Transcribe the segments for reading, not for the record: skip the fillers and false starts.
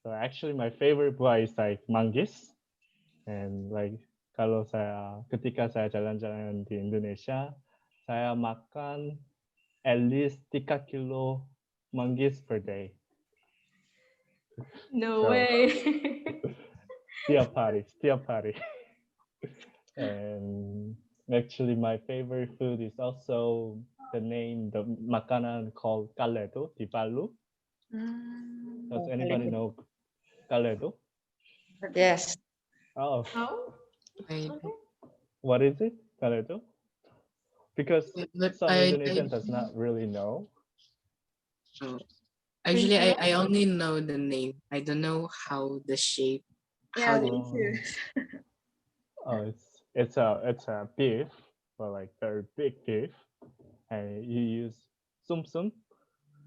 So actually my favorite buah is like manggis, and like kalau ketika saya jalan-jalan di Indonesia, saya makan at least 3 kilo manggis per day. No So way. setiap hari. And actually my favorite food is also the makanan called kaledo di Palu. Does anybody know kaledo? Yes. Oh, Oh, I, okay. what is it? Kaledo? Because but some I Indonesian does not really know. oh, Can you actually tell I us? only know the name. I don't know how the shape, how Yeah, the me too. Oh, oh, it's a beef, but like very big beef, and you use sum sum,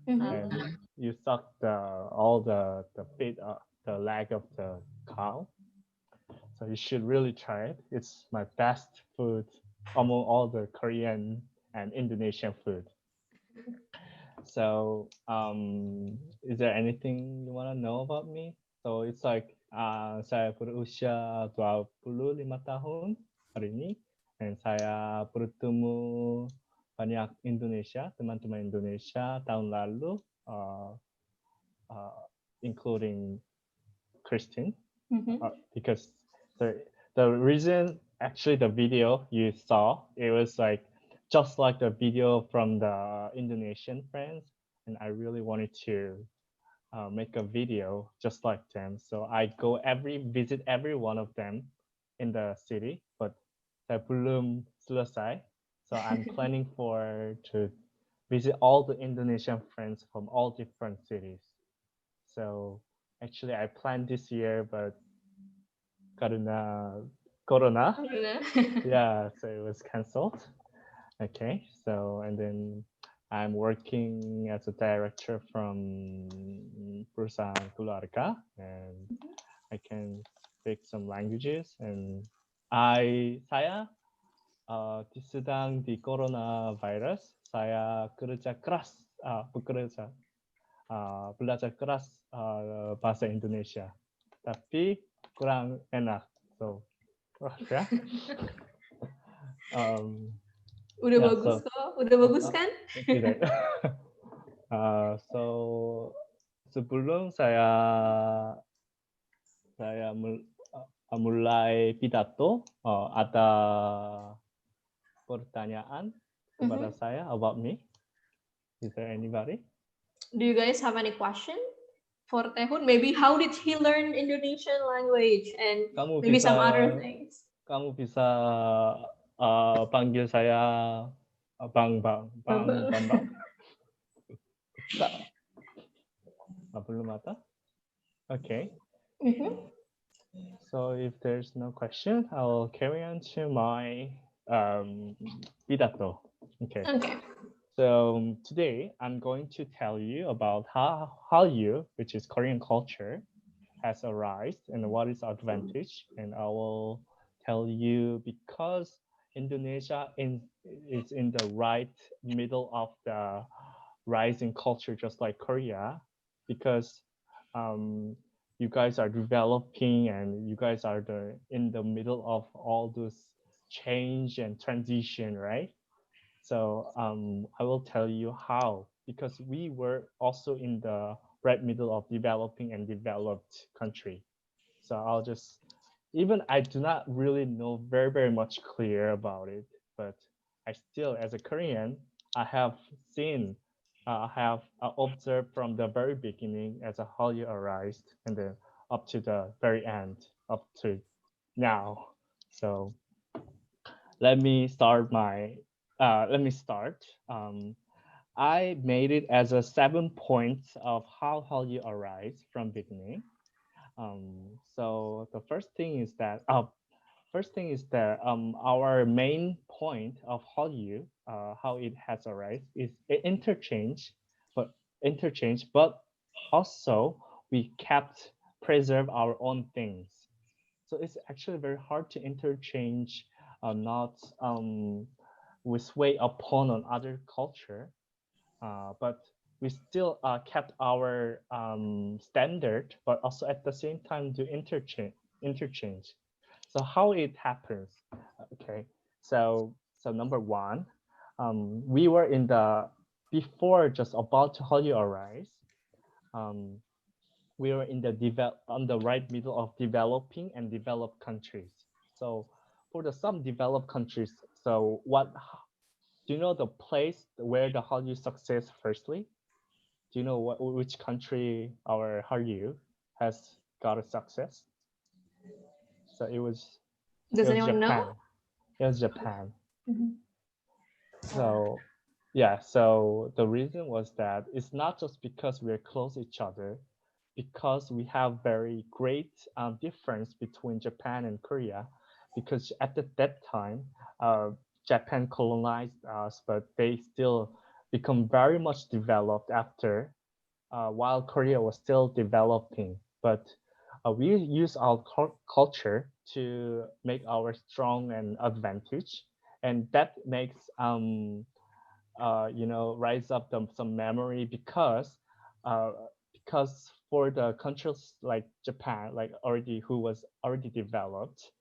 Mm-hmm. and uh, you suck all the feet, the leg of the cow. So you should really try it. It's my best food among all the Korean and Indonesian food. So, is there anything you want to know about me? So it's like saya berusia 25 tahun hari ini, dan saya bertemu banyak Indonesia, teman-teman Indonesia tahun lalu, uh, including Christine, Mm-hmm. because the the reason actually the video you saw, it was like just like the video from the Indonesian friends, and I really wanted to make a video just like them. So I visit every one of them in the city, but saya belum selesai. So I'm planning to visit all the Indonesian friends from all different cities. So actually I planned this year, but karena corona, yeah, so it was canceled. Okay, so and then I'm working as a director from perusahaan keluarga, and I can speak some languages, and saya sedang di coronavirus, saya kerja keras, belajar keras bahasa Indonesia, tapi kurang enak. So, ya. Udah Yeah, bagus so kok. Udah bagus kan? tidak. So sebelum saya mulai pidato, ada pertanyaan kepada Mm-hmm. saya about me. Is there anybody? Do you guys have any question for Tehun? Maybe how did he learn Indonesian language and Kamu maybe bisa some other things? kamu bisa panggil saya Bambang. Bambang? Belum ada? Okay. Mm-hmm. So if there's no question, I'll carry on to my pidato. Okay. Okay. So today I'm going to tell you about how Hallyu, which is Korean culture, has arisen and what is advantage. And I will tell you because Indonesia is in the right middle of the rising culture, just like Korea, because um, you guys are developing and you guys are in the middle of all this change and transition, right? So I will tell you how, because we were also in the right middle of developing and developed country. So I'll just, even I do not really know very much clear about it, but I still, as a Korean, I have seen, I have observed from the very beginning as a how you arise, and then up to the very end, up to now. So let me start my let me start. I made it as a 7 points of how you arise from beginning. So the first thing is that our main point of how it has arise is but interchange, but also we kept preserve our own things. So it's actually very hard to interchange, not with way upon on other culture, but we still kept our standard, but also at the same time do interchange. So how it happens? Okay, so number one, we were in the before just about to Hallyu arise. Um, we were in the on the right middle of developing and developed countries. So for the some developed countries, so what do you know the place where the Hallyu success firstly? Do you know which country our Hallyu has got a success? So Does it was anyone know? Japan. It was Japan. Mhm. So yeah, so the reason was that it's not just because we're close to each other, because we have very great difference between Japan and Korea, because at that time, Japan colonized us, but they still become very much developed after, while Korea was still developing. But we use our culture to make our strong and advantage, and that makes rise up some memory uh, because for the countries like Japan, like already who was already developed,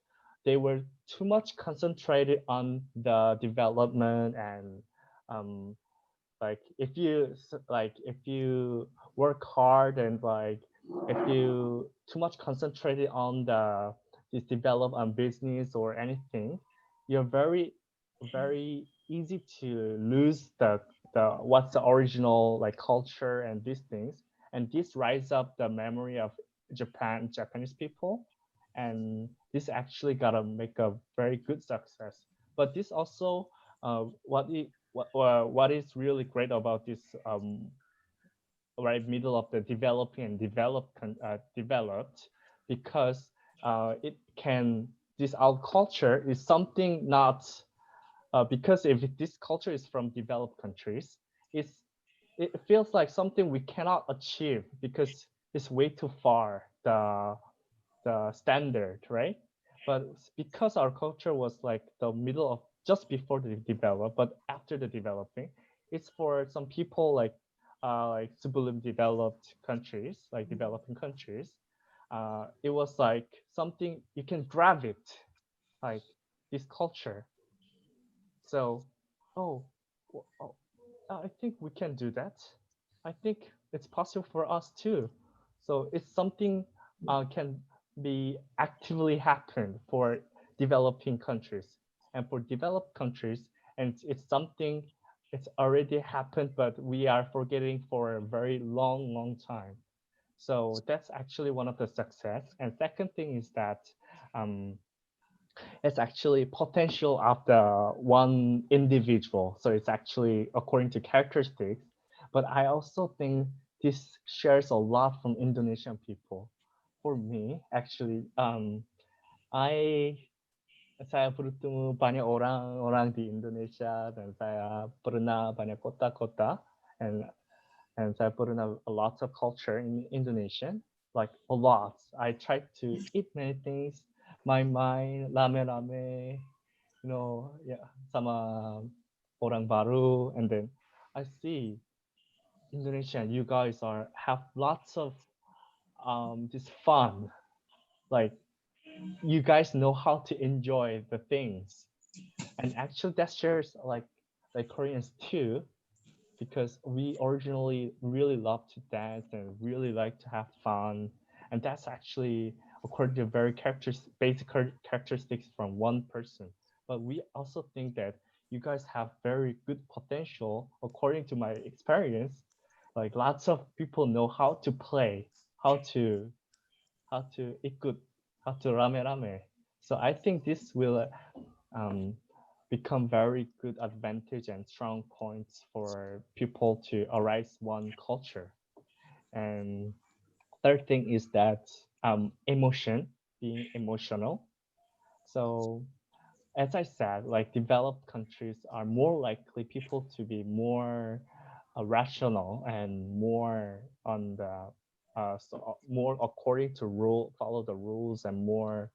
they were too much concentrated on the development and um, like if you work hard and like if you too much concentrated on the this develop on business or anything, you're very easy to lose the what's the original like culture and these things, and this rise up the memory of Japanese people, and this actually gotta make a very good success. But this also what is really great about this right middle of the developing and developed, because it can this our culture is something not because if this culture is from developed countries, it's it feels like something we cannot achieve because it's way too far the standard, right? But because our culture was like the middle of just before the develop, but after the developing, it's for some people like sebelum developed countries, like developing countries. It was like something you can grab it, like this culture. So, oh, oh, I think we can do that. I think it's possible for us too. So it's something can be actively happen for developing countries and for developed countries, and it's something it's already happened, but we are forgetting for a very long time. So that's actually one of the success. And second thing is that um, it's actually potential of the one individual. So it's actually according to characteristics. But I also think this shares a lot from Indonesian people. For me, actually, I saya bertemu banyak orang-orang di Indonesia dan saya pernah banyak kota-kota and saya pernah a lot of culture in Indonesian, like a lot. I tried to eat many things, my rame-rame, yeah, sama orang baru, and then I see Indonesia. You guys are have lots of this fun, like you guys know how to enjoy the things, and actually that shares like Koreans too, because we originally really love to dance and really like to have fun, and that's actually according to very basic characteristics from one person. But we also think that you guys have very good potential according to my experience. Like lots of people know how to play, how to ikut, how to rame-rame. So I think this will um, become very good advantage and strong points for people to arise one culture. And third thing is that emotion, being emotional. So as I said, like developed countries are more likely people to be more rational and more on the more according to follow the rules and more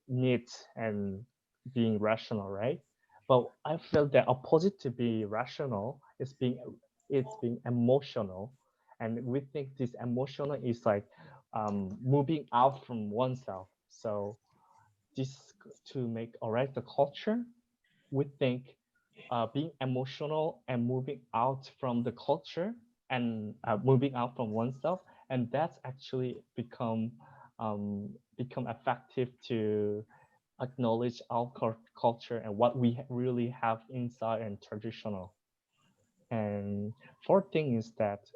neat and being rational, right? But I feel the opposite to be rational is being it's being emotional, and we think this emotional is like moving out from oneself. So this to make all right the culture, we think being emotional and moving out from the culture and moving out from oneself, and that's actually become effective to acknowledge our culture and what we really have inside and traditional. And fourth thing is that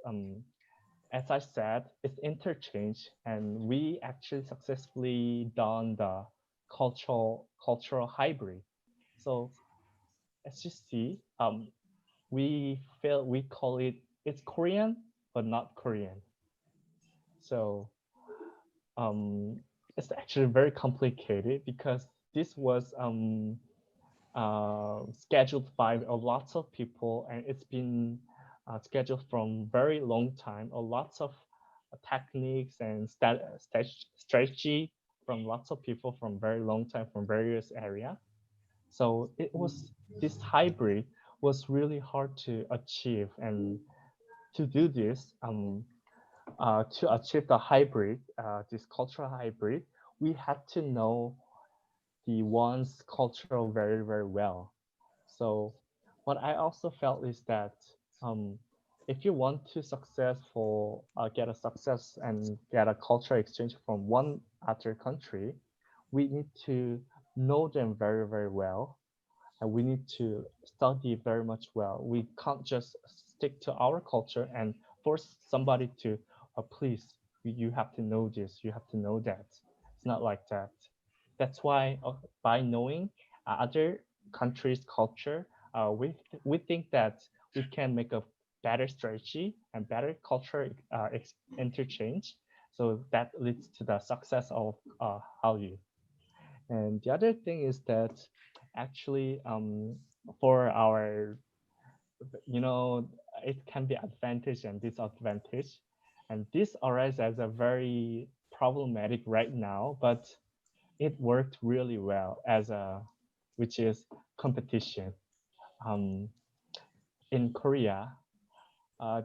as I said, it's interchange, and we actually successfully done the cultural hybrid. So as you see, we call it, it's Korean but not Korean. So it's actually very complicated because this was scheduled by a lots of people, and it's been scheduled from very long time. A lots of techniques and strategy from lots of people from very long time from various area. So it was, this hybrid was really hard to achieve, and to do this, to achieve the hybrid, this cultural hybrid, we had to know the one's cultural very well. So what I also felt is that um, if you want to successful get a success and get a cultural exchange from one other country, we need to know them very well, and we need to study very much well. We can't just stick to our culture and force somebody to, please, you have to know this, you have to know that. It's not like that. That's why by knowing other countries' culture, we think that we can make a better strategy and better culture interchange. So that leads to the success of Hallyu. And the other thing is that actually for our, you know, it can be advantage and disadvantage. And this arises as a very problematic right now, but it worked really well as a, which is competition. Um, in Korea,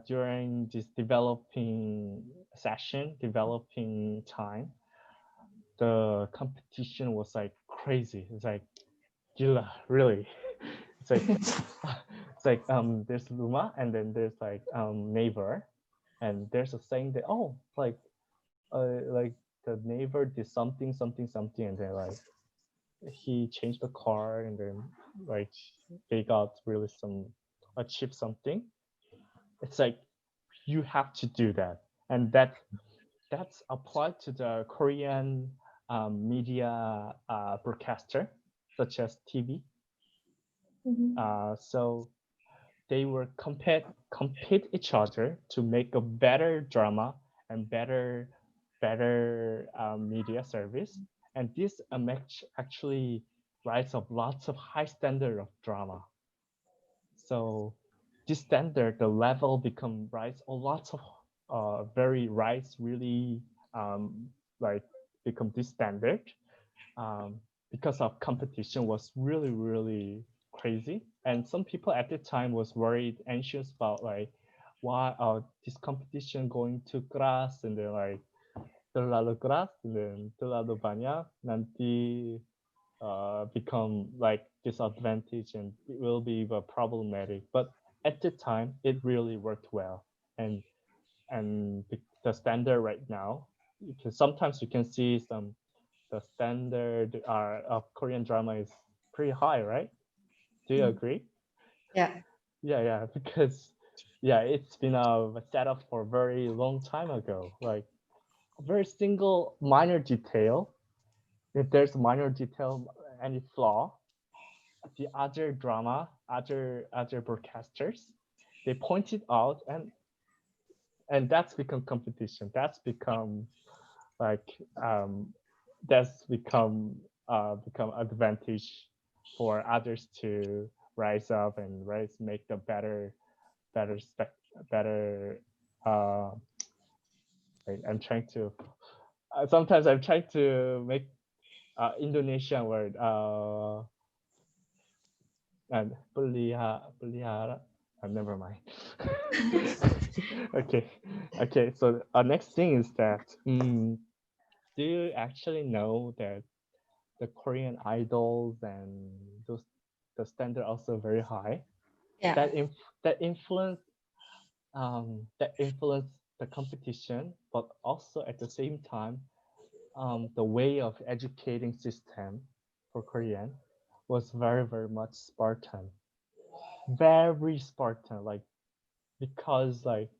during this developing session, developing time, the competition was like crazy. It's like gila, really. It's like there's Luma, and then there's like neighbor, and there's a saying that, oh, like the neighbor did something, and then like he changed the car, and then like they got really some achieve something. It's like you have to do that, and that's applied to the Korean media broadcaster, such as TV. Mhm. So they were compete each other to make a better drama and better media service. And this actually rise up lots of high standard of drama. So this standard, the level become rise a lot of very rise really like become this standard um, because of competition was really crazy, and some people at the time was worried, anxious about like why this competition going too keras, and they're like terlalu keras and then terlalu banyak nanti become like disadvantage and it will be problematic. But at the time it really worked well, and the standard right now, sometimes you can see some, the standard of Korean drama is pretty high, right? Do you agree? Yeah. Yeah, because yeah, it's been set up for a very long time ago. Like a very single minor detail, if there's a minor detail, any flaw, the other drama, other broadcasters, they point it out, and that's become competition. That's become like that's become advantage for others to rise up and make the better better uh I'm trying to sometimes I'm trying to make Indonesian word and pelihara never mind. Okay, okay. So our next thing is that do you actually know that the Korean idols and those the standard also very high? Yeah. That influence the competition, but also at the same time, the way of educating system for Korean was very much Spartan, very Spartan. Like because like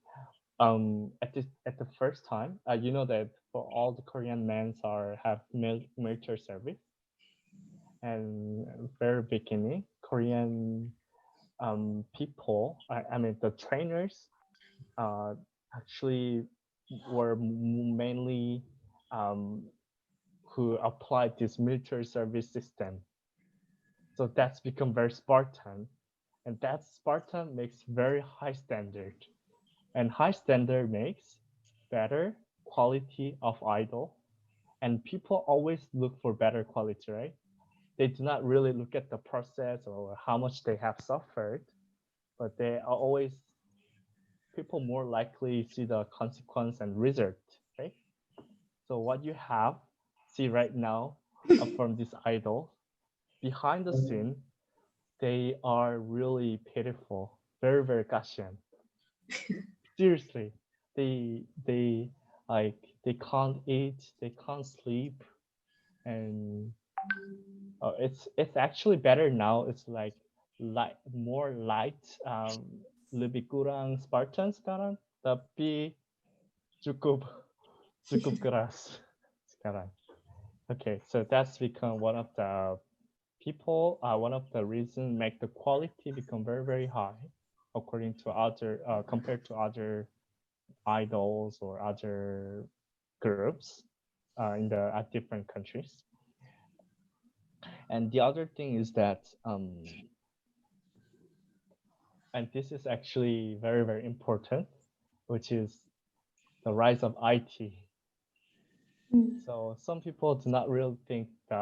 at the first time, you know that for all the Korean men are have military service, and very beginning Korean people, I mean the trainers, uh, actually were mainly um, who applied this military service system. So that's become very Spartan, and that Spartan makes very high standard, and high standard makes better quality of idol, and people always look for better quality, right? They do not really look at the process or how much they have suffered, but they are always people more likely see the consequence and result, right? So what you have see right now from this idol behind the scene, they are really pitiful, very Gaussian. Seriously, they like they can't eat, they can't sleep, and it's actually better now. It's like more light, lebih kurang Spartan sekarang, tapi cukup cukup keras sekarang. Okay, so that's become one of the people, one of the reasons make the quality become very high, according to other compared to other idols or other groups in the at different countries. And the other thing is that, and this is actually very important, which is the rise of IT. So some people do not really think they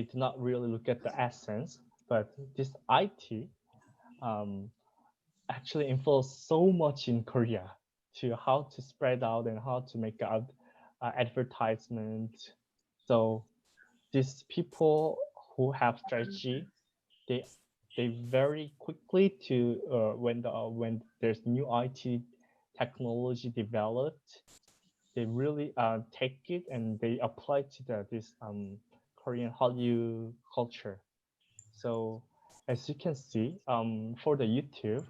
do not really look at the essence, but this IT actually influence so much in Korea to how to spread out and how to make out advertisement. So these people who have strategy, they they very quickly to when there's new IT technology developed, they really take it and they apply to this Korean Hallyu culture. So as you can see, for the YouTube,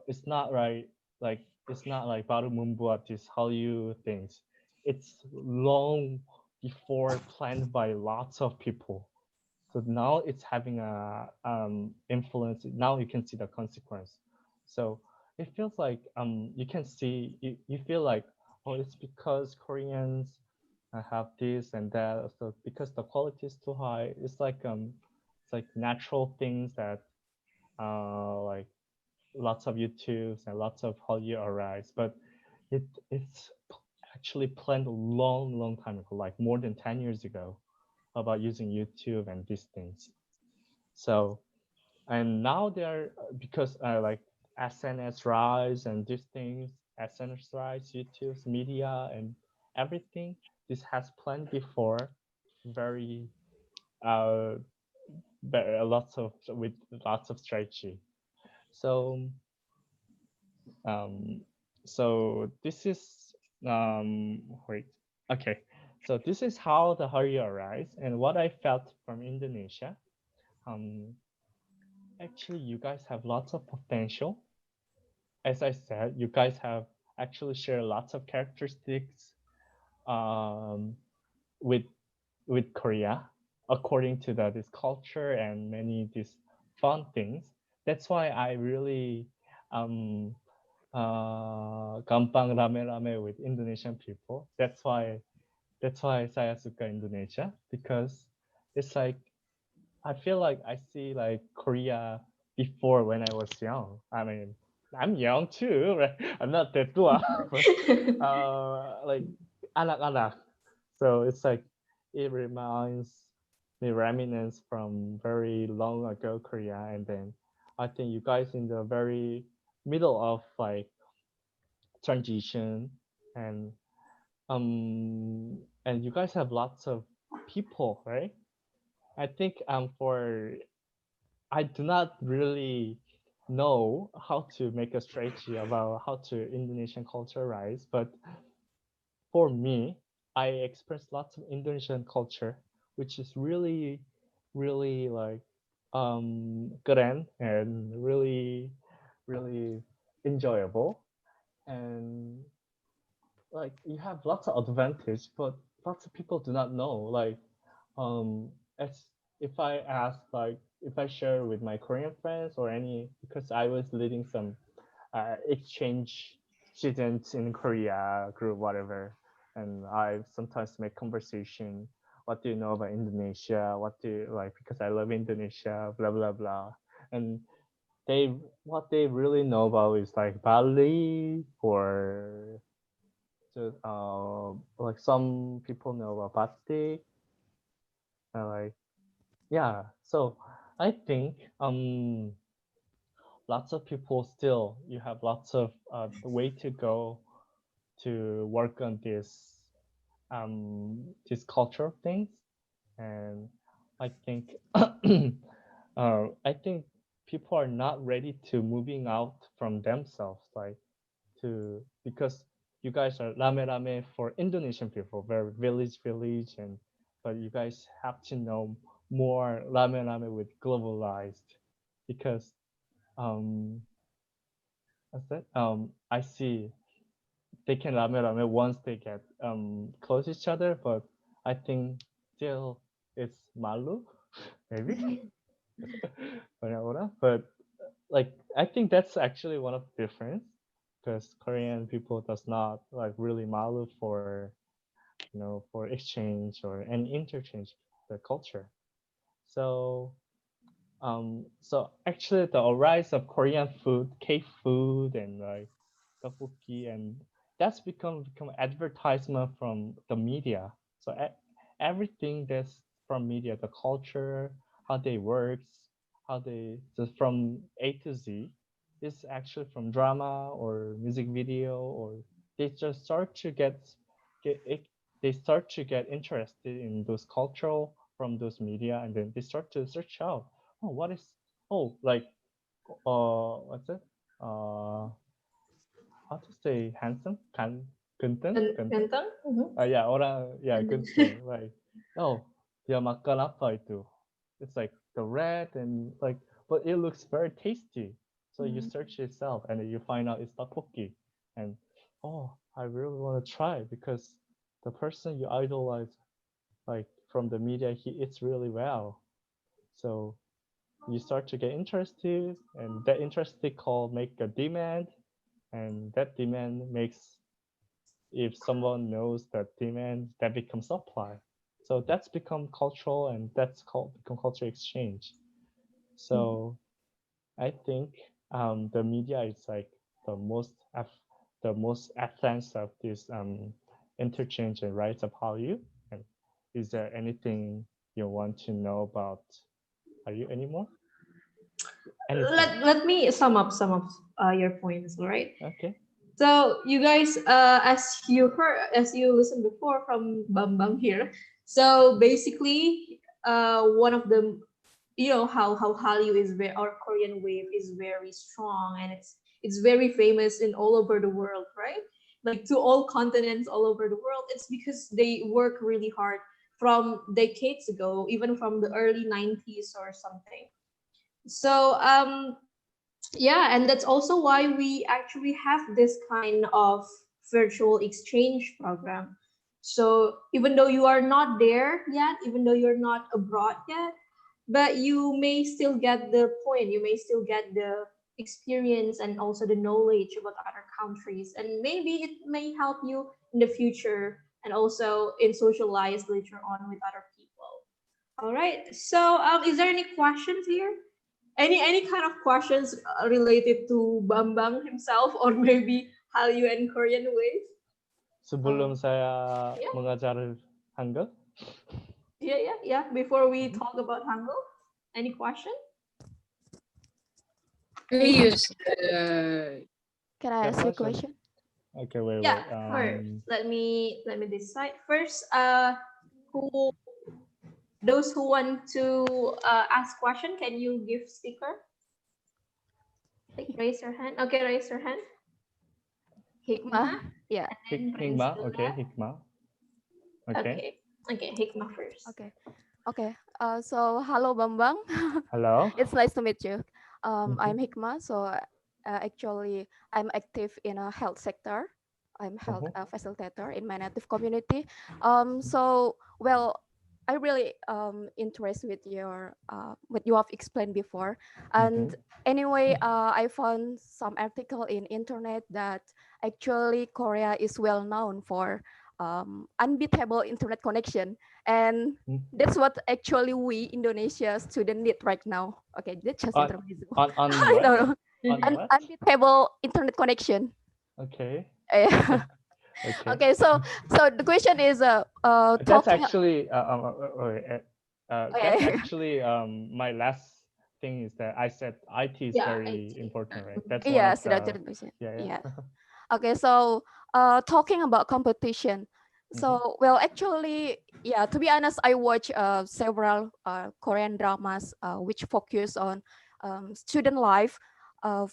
it's not right like it's not like baru membuat these Hallyu things. It's long before planned by lots of people. So now it's having a influence. Now you can see the consequence. So it feels like you can see you feel like, oh, it's because Koreans have this and that. So because the quality is too high, it's like natural things that like lots of YouTubes and lots of Hallyu arise, but it's actually planned a long time ago, like more than 10 years ago, about using YouTube and these things. So, and now they're because like SNS rise and these things, SNS rise, YouTube's media and everything. This has planned before, very lots of with lots of strategy. So um, so this is wait, okay. So this is how the Hallyu arise and what I felt from Indonesia. Um, Actually, you guys have lots of potential. As I said, you guys have actually share lots of characteristics um, with Korea, according to this culture and many these fun things. That's why I really gampang rame-rame with Indonesian people. That's why saya suka Indonesia, because it's like I feel like I see like Korea before when I was young. I mean, I'm young too, right? I'm not that tua, but like anak-anak. So it's like it reminds the remnants from very long ago Korea, and then I think you guys in the very middle of like transition, and and you guys have lots of people, right? I think for I do not really know how to make a strategy about how to Indonesian culture rise, but for me, I experienced lots of Indonesian culture, which is really, really like keren and really, really enjoyable. And like you have lots of advantage, but lots of people do not know. Like as if I ask like if I share with my Korean friends or any because I was leading some exchange students in Korea group, whatever. And I sometimes make conversation. What do you know about Indonesia? What do you like? Because I love Indonesia, blah blah blah. And they what they really know about is like Bali or just like some people know about batik. Like yeah. So I think lots of people still you have lots of way to go to work on this cultural things, and I think I think people are not ready to moving out from themselves, like to because you guys are rame rame for Indonesian people, very village, and but you guys have to know more rame rame with globalized because um what's that I see they can rame rame once they get close each other, but I think still it's malu maybe banyak orang, but like I think that's actually one of the difference because Korean people does not like really malu for for exchange or any interchange the culture. So so actually the rise of Korean food, K food, and like tteokbokki, and that's become advertisement from the media. So everything that's from media, the culture, how they works, how they just from A to Z, is actually from drama or music video, or they just start to get it, they start to get interested in those cultural from those media, and then they start to search out, oh, what is, oh, like what's it? How to say handsome? Ganteng? Ganteng? Ganteng? Mhm. Yeah, orang, yeah, ganteng. Like, oh, dia makan apa itu? It's like the red and like, but it looks very tasty. So you Mhm. search yourself and then you find out it's tteokbokki. And oh, I really want to try because the person you idolize, like from the media, he eats really well. So you start to get interested, and that interested call make a demand, and that demand makes, if someone knows that demand, that becomes supply. So that's become cultural, and that's called become cultural exchange. So I think the media is like the most the most advanced of this interchange and rights of Hallyu. And is there anything you want to know about Hallyu anymore? Anything? Let me sum up your points, all right? Okay. So you guys, as you listened before from Bambang here. So basically, one of the, how Hallyu is very, our Korean wave is very strong, and it's very famous in all over the world, right? Like to all continents all over the world. It's because they work really hard from decades ago, even from the early 90s or something. So yeah, and that's also why we actually have this kind of virtual exchange program. So even though you are not there yet, even though you're not abroad yet, but you may still get the point, you may still get the experience and also the knowledge about other countries, and maybe it may help you in the future and also in socialize later on with other people. All right, so is there any questions here? Any kind of questions related to Bambang himself, or maybe Hallyu and Korean wave? Sebelum saya Yeah. mengajar Hangul, Yeah. Before we talk about Hangul, any question? I use Can I The ask you a question. question? Okay, wait, Yeah, wait. first let me decide first. Who those who want to ask question, can you give sticker? Like raise your hand. Okay, raise your hand. Hikmah Yeah. and Hikmah, okay, Priscilla. Hikmah. Okay. Okay, Hikmah first. Okay. Okay. So hello, Bambang. Hello. It's nice to meet you. Mhm. I'm Hikmah. So actually, I'm active in a health sector. I'm health Mhm. facilitator in my native community. Well, I really interested with your what you have explained before. And Mhm. anyway, I found some article in internet that actually Korea is well known for unbeatable internet connection, and Mm. that's what actually we Indonesia student need right now. Okay, that's just On intermezzo. on what? No, On what? unbeatable internet connection. Okay. Yeah. Okay. Okay, so the question is That's talking. actually that's Okay. actually my last thing is that I said IT is Yeah, very IT. important, right? That's one of Yes, that's the the question. yeah. Yeah. Okay, so talking about competition. Mhm. So well, actually, yeah. To be honest, I watch several Korean dramas which focus on student life.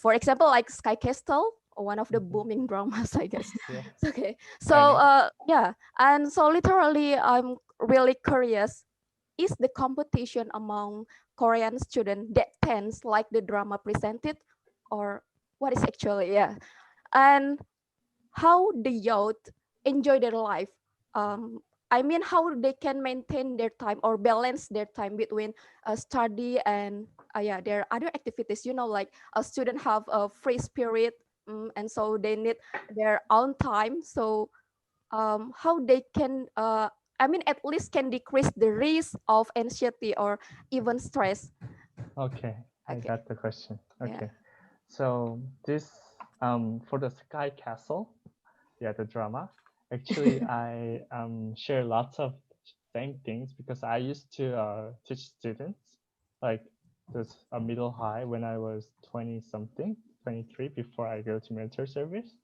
For example, like Sky Castle, one of the Mhm. booming dramas, I guess. Yeah, Okay, I so know. yeah, and so literally, I'm really curious. Is the competition among Korean students that tense like the drama presented, or what is actually, yeah, and how the youth enjoy their life, I mean how they can maintain their time or balance their time between study and yeah, their other activities, like a student have a free spirit, and so they need their own time. So how they can I mean at least can decrease the risk of anxiety or even stress. Okay, I Okay. got the question. Yeah. Okay. So this for the Sky Castle, yeah, the drama. Actually, I share lots of same things because I used to teach students like this middle high when I was 20 something, 23 before I go to military service.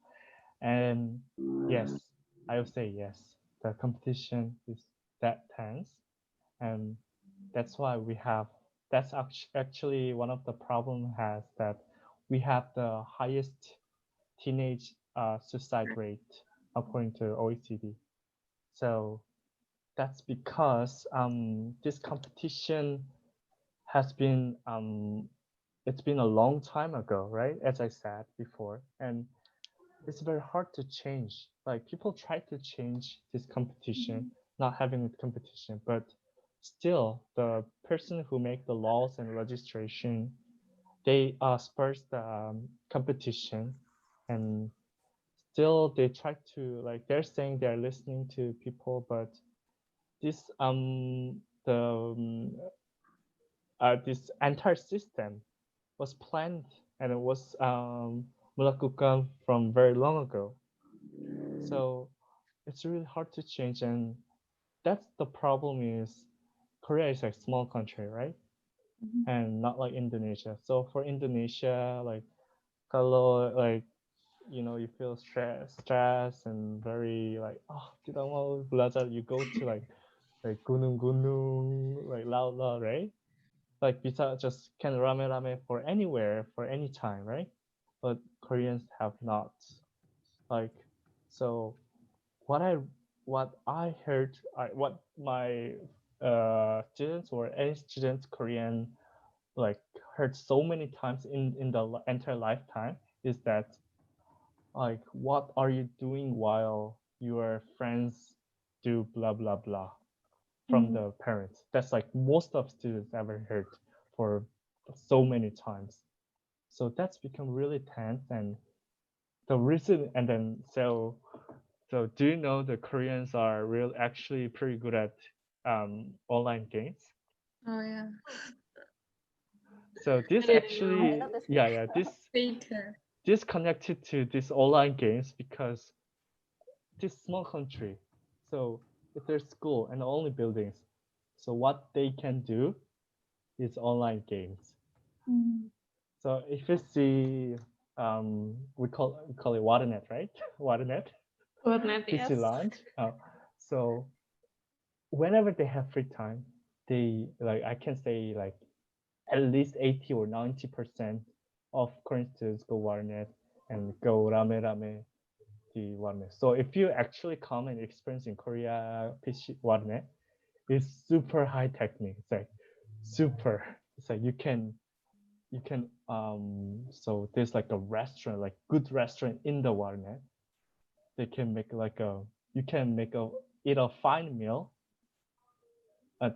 And yes, I would say yes. The competition is that tense, and that's why we have. That's actually one of the problem has that we have the highest teenage suicide rate according to OECD. So that's because this competition has been it's been a long time ago, right? As I said before, and it's very hard to change. Like people try to change this competition, not having a competition, but still the person who make the laws and registration, they spurs the competition, and still they try to like they're saying they're listening to people, but this the this entire system was planned and it was melakukan from very long ago. So it's really hard to change, and that's the problem is Korea is a small country, right? And not like Indonesia. So for Indonesia, like kalau like you feel stress and very like oh tidak mau belajar, you go to like gunung-gunung, like laut, right? Like bisa just can rame-rame for anywhere for any time, right? But Koreans have not. Like so what I what I heard, what my students or any students Korean like heard so many times in the entire lifetime is that like what are you doing while your friends do blah blah blah from the parents. That's like most of students ever heard for so many times. So that's become really tense, and the reason and then so do you know the Koreans are real actually pretty good at online games? oh yeah, So I this didn't know. actually yeah later. this connected to this online games because this small country. So if there's school and only buildings, So what they can do is online games. So if you see, we call it Waternet, right? Waternet, Whatnot, PC yes. launch. So whenever they have free time, they like I can say like at least 80 or 90% of Korean students go Waternet and go Rame Rame the Waternet. So if you actually come and experience in Korea PC Waternet, it's super high technique. It's like super. It's like you can so there's like a restaurant, like good restaurant in the Waternet. They can make like a you can make a eat a fine meal.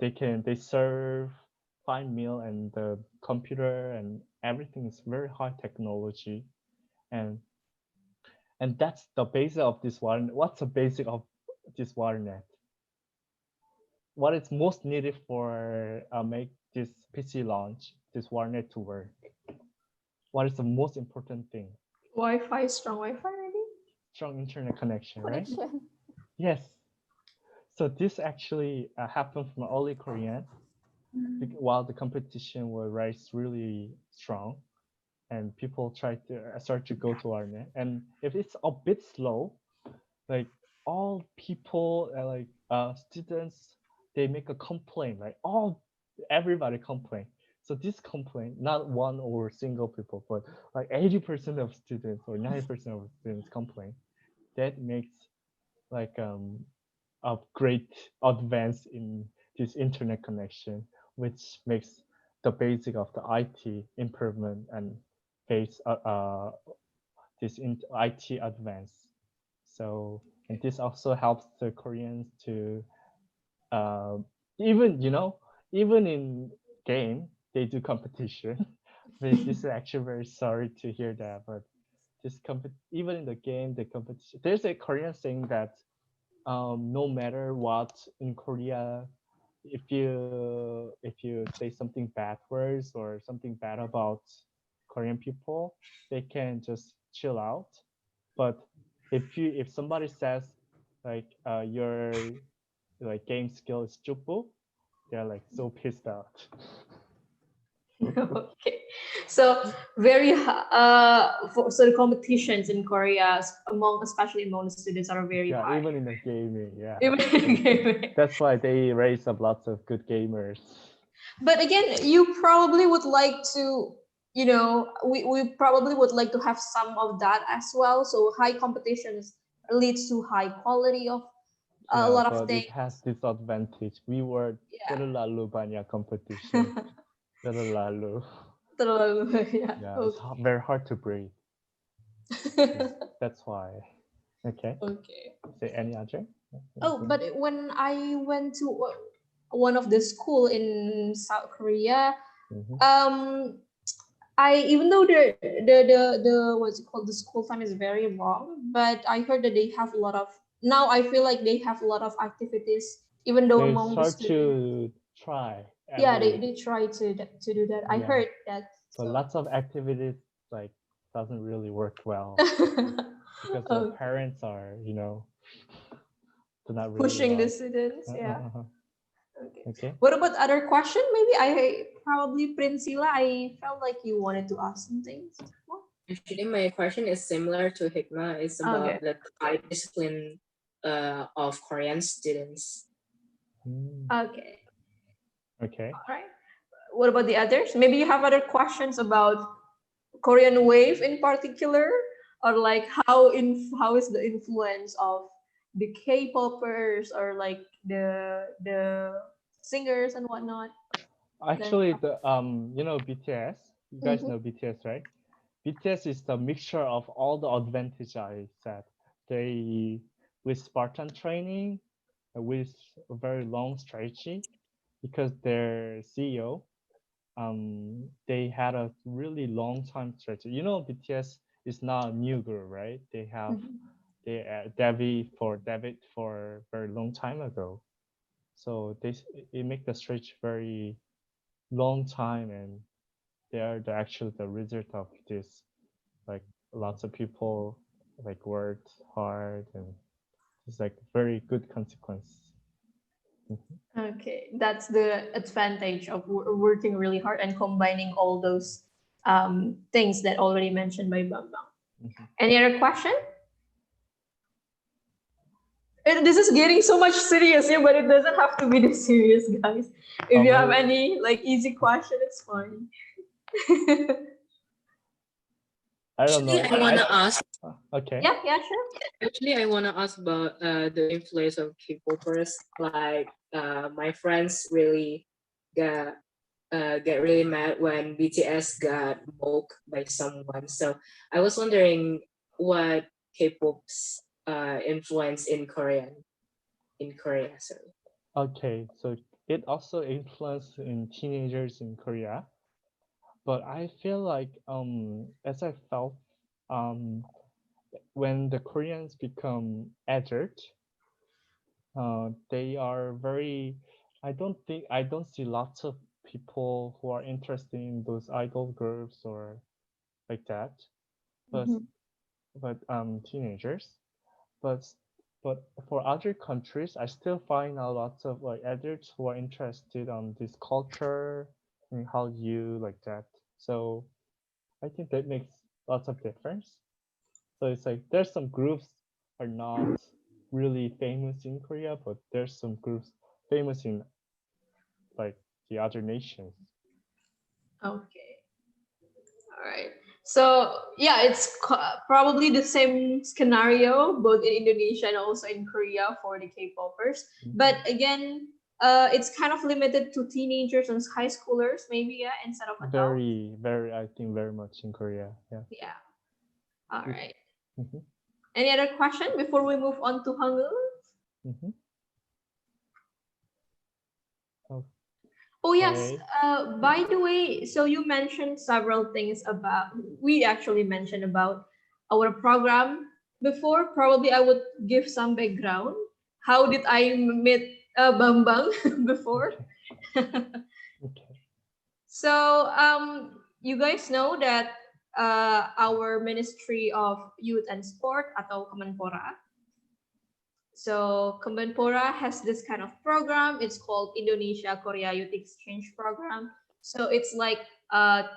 They serve fine meal and the computer and everything is very high technology, and that's the basic of this Waternet. What's the basic of this Waternet? What is most needed for make this PC launch, this Waternet to work? What is the most important thing? Wi-Fi, strong Wi-Fi, maybe. Strong internet connection, right? Connection. Yes. So this actually happened from early Korean while the competition was rise really strong, and people try to start to go to Arne. And if it's a bit slow, like all people like students, they make a complaint, like everybody complain. So this complaint, not one or single people, but like 80% of students or 90% of students complain. That makes like a great advance in this internet connection, which makes the basic of the IT improvement and face this IT advance. So, and this also helps the Koreans to uh, even even in game they do competition. This is actually very sorry to hear that, but even in the game the competition. There's a Korean saying that no matter what in Korea, if you say something bad words or something bad about Korean people, they can just chill out. But if somebody says like your like game skill is jupu, they're like so pissed out. Okay, so so the competitions in Korea especially among the students are very Yeah, high. even in the gaming, yeah. Even in gaming. That's why they raise up lots of good gamers. But again, you probably would like to, we probably would like to have some of that as well. So high competitions leads to high quality of a Yeah, lot of but it things. has disadvantage. We were Yeah. terlalu banyak competition. Terlalu. Yeah. Yeah, it's very hard to breathe. Okay. That's why. Okay. Say any other? Oh, but when I went to one of the school in South Korea, Mhm. I even though the what's it called, the school time is very long, but I heard that they have a lot of, now I feel like they have a lot of activities even though They among the start students. to try Yeah, every, they try to do that. I yeah, heard that. but So. lots of activities like doesn't really work well because the Okay. parents are, do not really Pushing the like. students, yeah. Okay. Okay. What about other question? Maybe probably Prinsila, I felt like you wanted to ask some things. Actually, my question is similar to Hikmah. It's Okay. about the high discipline of Korean students. Mm, Okay. okay. All right. What about the others? Maybe you have other questions about Korean wave in particular, or like how is the influence of the K-popers or like the singers and whatnot? Actually, BTS. You guys Mhm. know BTS, right? BTS is the mixture of all the advantage I said. They with Spartan training, with a very long strategy, because their CEO, they had a really long time strategy. BTS is not a new group, right? They debut for a very long time ago. So it make the stretch very long time, and they are actually the result of this. Like lots of people like worked hard, and it's like very good consequence. Okay, that's the advantage of working really hard and combining all those things that already mentioned by Bambang. Mhm. Any other question? This is getting so much serious here, but it doesn't have to be this serious, guys. If you have any like easy question, it's fine. I don't know. Actually, I wanna ask. Okay. Yeah, sure. Actually, I wanna ask about the influence of K-popers. Like, my friends really got get really mad when BTS got mocked by someone. So I was wondering what K-pop's influence in Korea. Sorry. Okay, so it also influenced in teenagers in Korea, but I feel like as I felt um when the Koreans become adult, they are very. I don't see lots of people who are interested in those idol groups or like that, but Mhm. teenagers. But but for other countries, I still find a lot of like adults who are interested on this culture and how you like that. So I think that makes lots of difference. So it's like there's some groups are not really famous in Korea, but there's some groups famous in like the other nations. Okay. All right. So yeah, it's probably the same scenario both in Indonesia and also in Korea for the K-popers. But again, it's kind of limited to teenagers and high schoolers, maybe, yeah, instead of adults. Very, I think very much in Korea. Yeah. Yeah. All right. Mhm, Any other question before we move on to Hangul? mhm. Oh yes. Okay. By the way, so you mentioned several things about. We actually mentioned about our program before. Probably I would give some background. How did I meet Bambang before? Okay. So you guys know that our Ministry of Youth and Sport atau Kemenpora. So Kemenpora has this kind of program. It's called Indonesia Korea Youth Exchange Program. So it's like a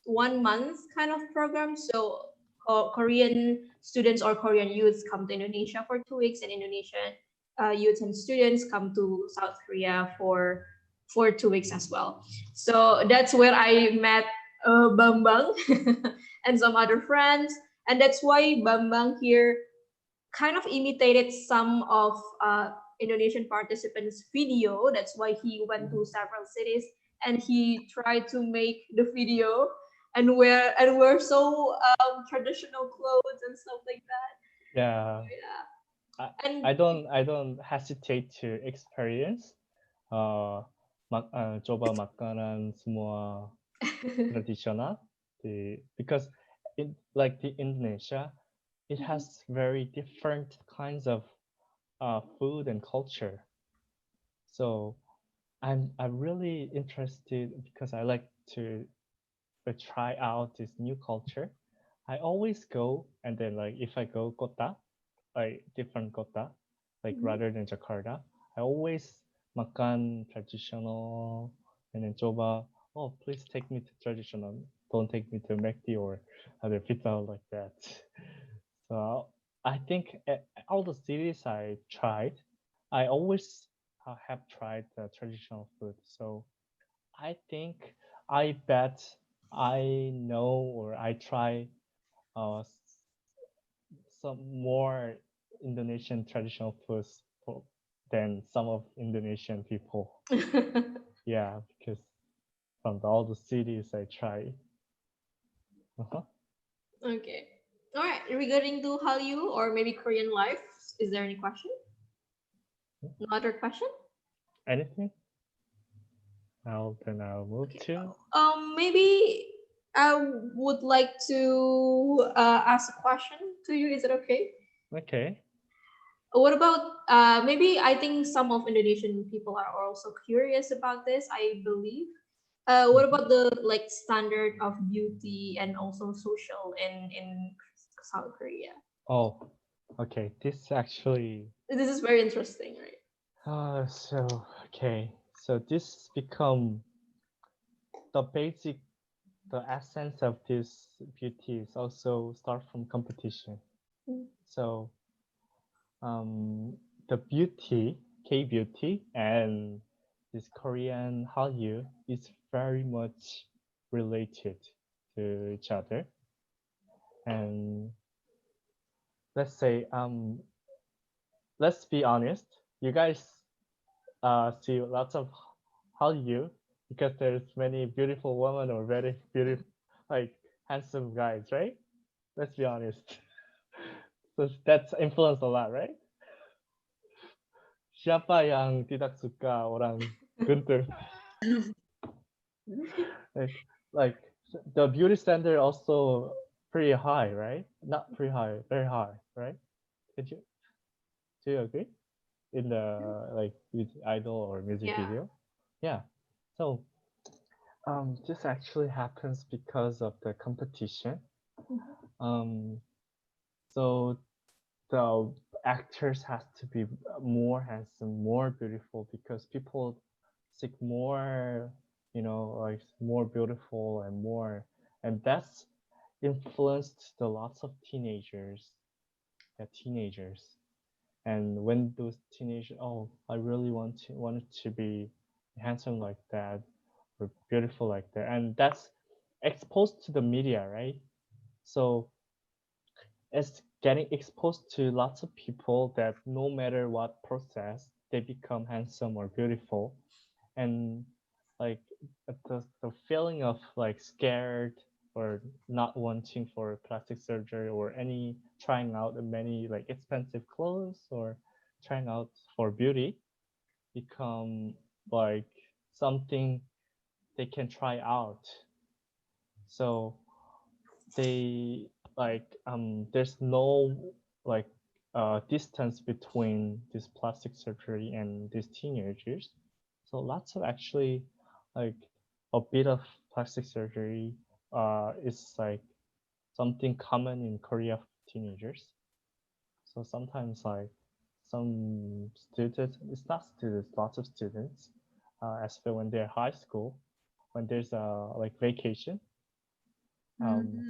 1 month kind of program. So Korean students or Korean youths come to Indonesia for 2 weeks, and Indonesian youths and students come to South Korea for 2 weeks as well. So that's where I met Bambang and some other friends, and that's why Bambang here kind of imitated some of Indonesian participants' video. That's why he went to several cities and he tried to make the video and wear so traditional clothes and stuff like that. Yeah. Yeah. I, And I don't hesitate to experience coba makanan semua tradisional because in like the Indonesia it has very different kinds of food and culture. So I'm really interested because I like to try out this new culture. I always go and then like if I go kota, like different kota, like rather than Jakarta, I always makan traditional and then coba. Oh, please take me to traditional. Don't take me to McD or other pizza like that. So I think all the cities I tried, I always have tried the traditional food. So I think I bet I know or I try some more Indonesian traditional foods than some of Indonesian people. Yeah, because from all the cities I try. Uh-huh. okay. All right. Regarding to Hallyu or maybe Korean life, is there any question? No other question? Anything? Then I'll move Okay. to. Maybe I would like to ask a question to you. Is it okay? Okay. What about maybe I think some of Indonesian people are also curious about this, I believe. What about the like standard of beauty and also social in South Korea? Oh, okay. This actually This is very interesting, right? Okay. So this become the basic, the essence of this beauty is also start from competition. Mm. So the beauty, K beauty, and this Korean Hallyu is very much related to each other. And let's say, let's be honest, you guys see lots of Hallyu because there's many beautiful women or very beautiful, like handsome guys, right? Let's be honest. So that's influenced a lot, right? Siapa yang tidak suka orang guntur? like the beauty standard also pretty high, right? Not pretty high, very high, right? Did you do you agree? In the like idol or music Yeah. video? Yeah. So this actually happens because of the competition. So the actors has to be more handsome, more beautiful because people seek more, like more beautiful and more, and that's influenced the lots of teenagers. Yeah, teenagers. And when those teenagers, oh, I really wanted to be handsome like that or beautiful like that, and that's exposed to the media, right? So it's getting exposed to lots of people that no matter what process, they become handsome or beautiful. And like the feeling of like scared or not wanting for plastic surgery or any trying out many like expensive clothes or trying out for beauty become like something they can try out. So they like there's no like distance between this plastic surgery and these teenagers. So lots of actually like a bit of plastic surgery is like something common in Korea teenagers. So sometimes like some students, it's not students, lots of students, especially when they're high school, when there's a like vacation,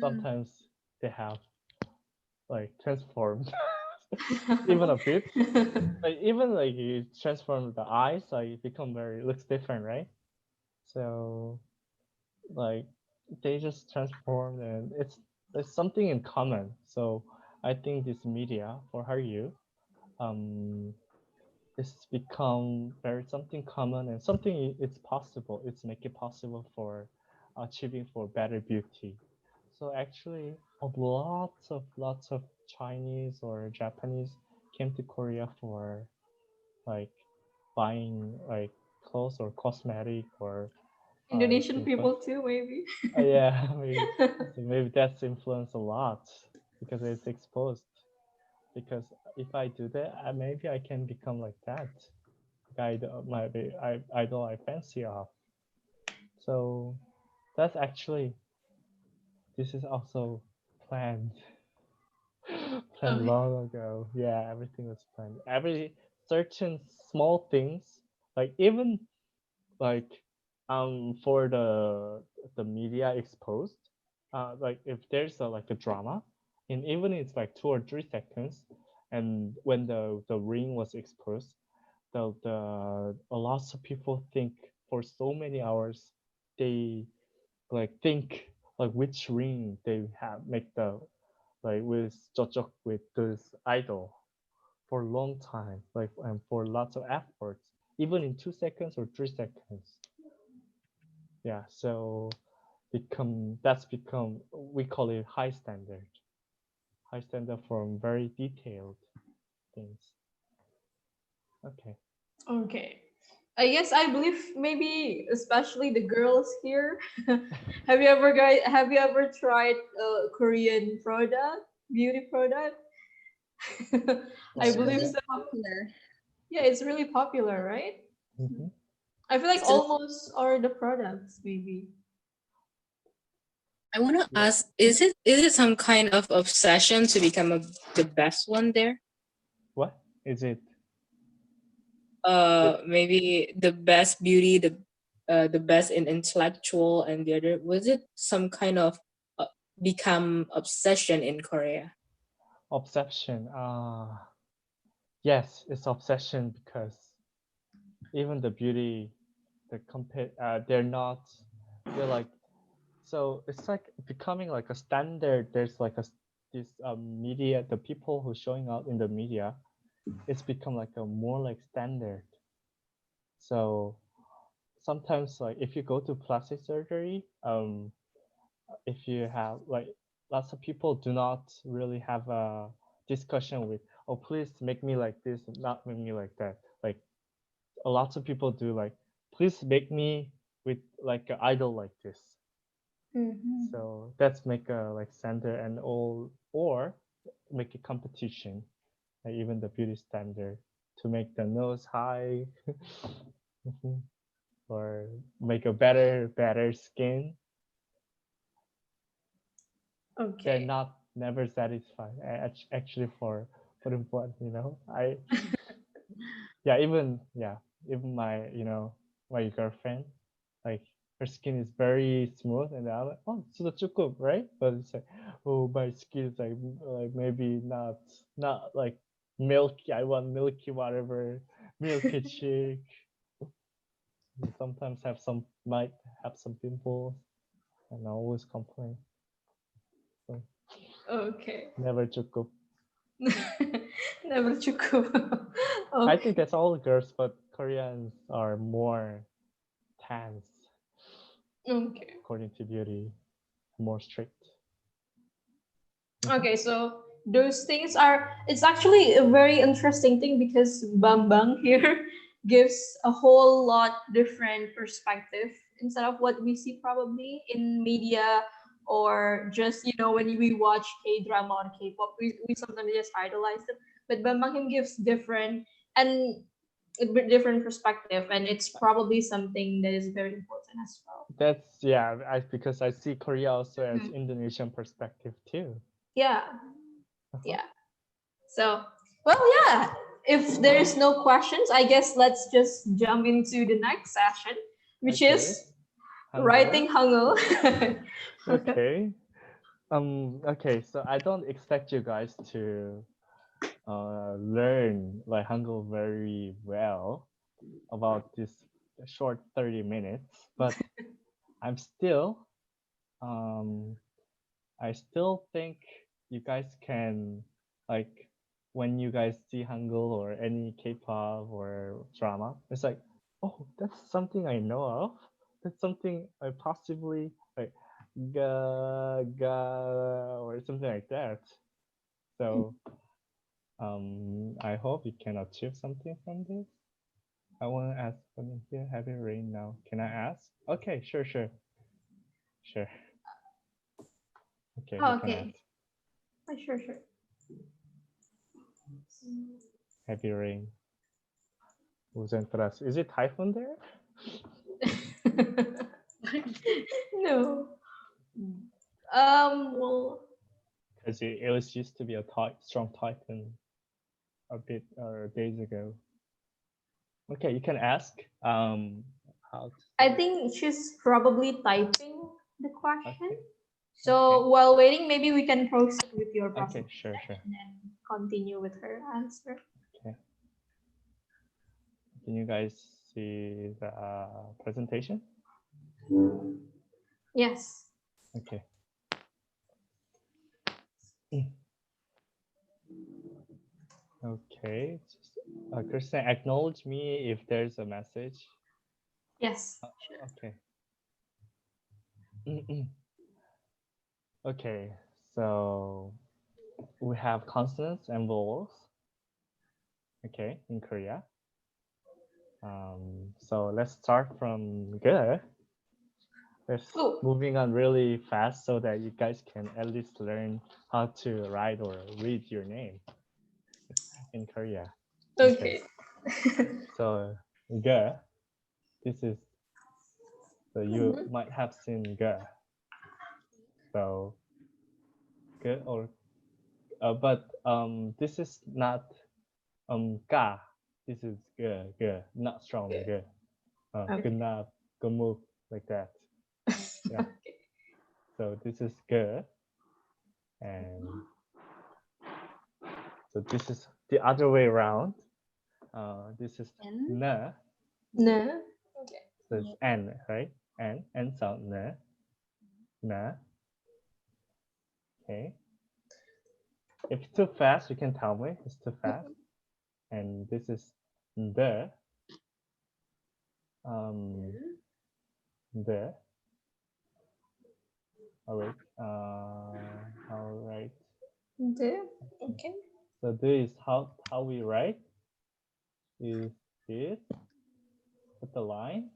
sometimes they have like transformed even a bit. Like even like you transform the eyes, like it become very looks different, right? So like they just transform and it's something in common. So I think this media for Hallyu, it's become very something common and something it's possible. It's make it possible for achieving for better beauty. So actually, lots of Chinese or Japanese came to Korea for like buying like clothes or cosmetic or Indonesian people too, maybe. yeah, maybe that's influenced a lot because it's exposed. Because if I do that, maybe I can become like that guy, idol I fancy of. So that's actually this is also planned. Planned Okay. long ago. Yeah, everything was planned. Every certain small things, like even like for the media exposed, like if there's like a drama, and even it's like 2 or 3 seconds, and when the ring was exposed, the a lot of people think for so many hours, they like think like which ring they have make the like with Jojok with this idol for a long time, like and for lots of efforts, even in 2 seconds or 3 seconds. Yeah, so become we call it high standard. High standard from very detailed things. Okay. Okay. I guess I believe maybe especially the girls here. Have you ever tried a Korean product, beauty product? I Like, believe Really so. popular. Yeah, it's really popular, right? mhm. I feel like So almost all the products, maybe. I want to Yeah. ask, is it some kind of obsession to become the best one there? What is it? maybe the best beauty, the best in intellectual, and the other, was it some kind of become obsession in Korea? Obsession. Yes, it's obsession because even the beauty, they're not. They're like, so it's like becoming like a standard. There's like this media, the people who showing out in the media, it's become like a more like standard. So sometimes like if you go to plastic surgery, if you have like lots of people do not really have a discussion with, oh please make me like this, not make me like that. Like a lots of people do like, please make me with like an idol like this. Mhm. So that's make a like standard and all, or make a competition, like even the beauty standard to make the nose high or make a better skin. They're Okay. not never satisfied. Actually for the one, you know, even my my girlfriend, like her skin is very smooth and I'm like, oh sudah cukup, right? But it's like, oh my skin is like maybe not like milky. I want milky whatever, milky chick. Sometimes might have some pimples and I always complain. So Okay. never cukup. Never cukup. I Okay. think that's all girls, but Koreans are more tans Okay. according to beauty, more strict. Okay, so those things are, it's actually a very interesting thing because Bambang here gives a whole lot different perspective instead of what we see probably in media, or just when we watch K-drama or K-pop, we sometimes just idolize them. But Bambang him gives different and a bit different perspective, and it's probably something that is very important as well. That's because I see Korea also as Indonesian perspective too. Yeah. Yeah. So, well, yeah. If there's no questions, I guess let's just jump into the next session, which Okay. is Hangul. writing Hangul. Okay. Okay, so I don't expect you guys to learn like Hangul very well about this short 30 minutes, but I'm still I still think you guys can, like, when you guys see Hangul or any K-pop or drama, it's like, oh, that's something I know of. That's something I possibly like ga or something like that. So I hope you can achieve something from this. I want to ask something here. Heavy rain now. Can I ask? Okay, sure. Okay, you can Okay. ask. Sure. Heavy rain. Hujan deras. Is it typhoon there? No. Well, Because it was used to be a strong typhoon a bit days ago. Okay, you can ask. How? I think she's probably typing the question. Okay. So while waiting, maybe we can proceed with your Okay, presentation sure. and then continue with her answer. Okay. Can you guys see the presentation? Yes. Okay. Okay. Kristen, acknowledge me if there's a message. Yes. Okay. Okay, so we have consonants and vowels. Okay, in Korea. So let's start from good. Let's moving on really fast so that you guys can at least learn how to write or read your name in Korea. Okay. So ge, this is, so you might have seen ge. So ge or but this is not ka. This is good, good, not strong, Good. good. Okay. Good enough, good move, like that. Yeah. So this is good. And so this is the other way around. This is N. na. No. Okay. So it's n, right? N sound na. Na. Okay. If it's too fast, you can tell me it's too fast. And this is the. The. All right. All right. The. Okay. So this is how we write. Is this? Put the line,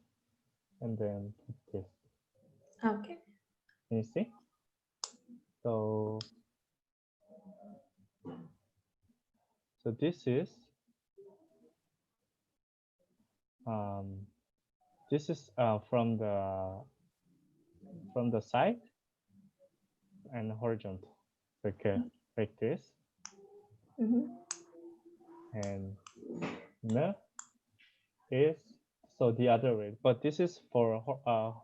and then put this. Okay. Can you see? So this is from the side and horizontal, like this, and n is so the other way, but this is for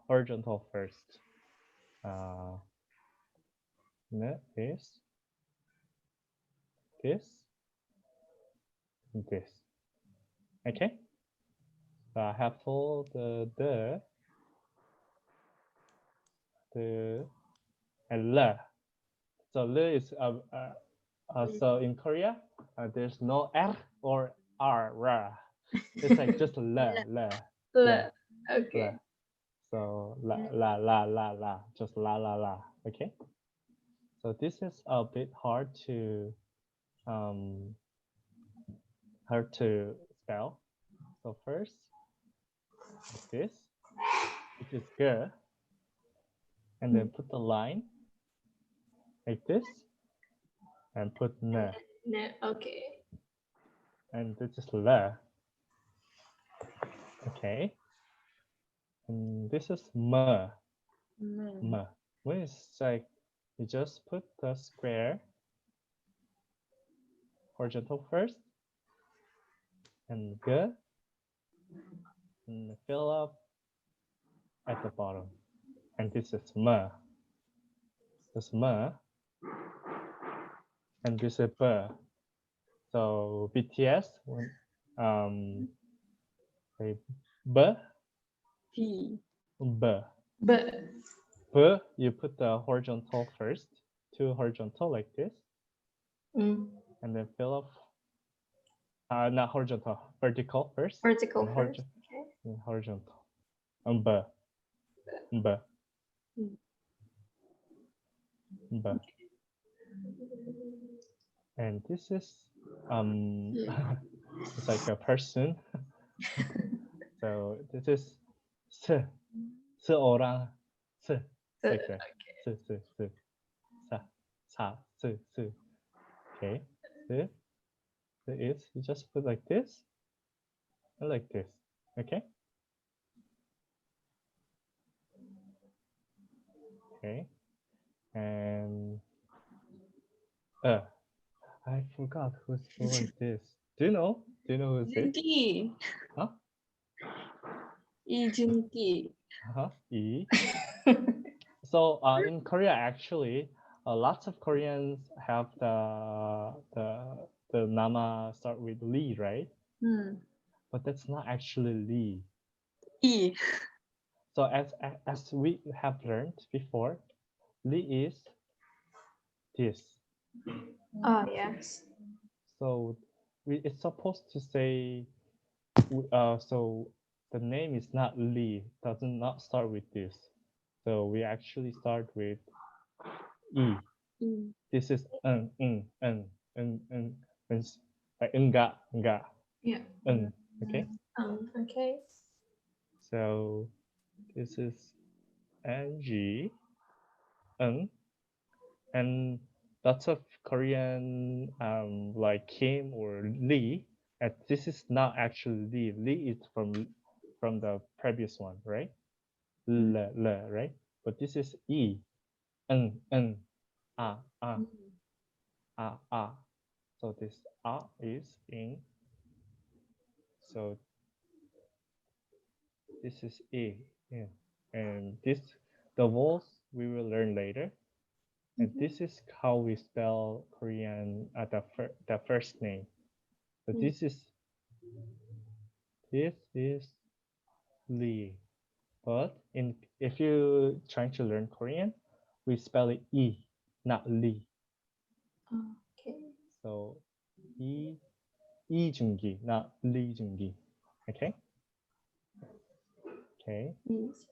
horizontal first. N is this, this. Okay. So I have for the and l. So l is so in Korea there's no r or r, ra. It's like just l. Okay. So la, just la. Okay. So this is a bit hard to spell. So first, like this, which is good, and then put the line like this, and put n. No. Okay. And this is la. Okay. And this is m. When it's like you just put the square horizontal first, and good, and fill up at the bottom. And this is m. This m. And this is b. So BTS when say b. P. B. B. B, you put the horizontal first, two horizontal like this, and then fill up, not horizontal, vertical first. Vertical and first. Okay. and horizontal. And B. B. B. And this is it's like a person. So this is S. Seorang. S. Like that. S. Sa. Sa. S. Okay. S. Is you just put like this and like this. Okay. Okay. And I forgot who's like this. Do you know? Do you know who's this? Junki. Huh? Lee Junki. E. So in Korea, actually, lots of Koreans have the nama start with Lee, right? But that's not actually Lee. E. So as we have learned before, Lee is this. Oh yes. So it's supposed to say so the name is not Lee, does not start with this. So we actually start with E. This is like enggak. Yeah. Okay. Okay. So this is ng, and lots of Korean like Kim or Lee. And this is not actually Lee. Lee is from the previous one, right? Right? But this is E. Ah. So this A is in So this is E, yeah. And this, the vowels we will learn later. And this is how we spell Korean at the first name. So this is Lee. But if you trying to learn Korean, we spell it E, not Lee. Okay. So 이준기, not Lee Jungi. Okay. Okay. Yes.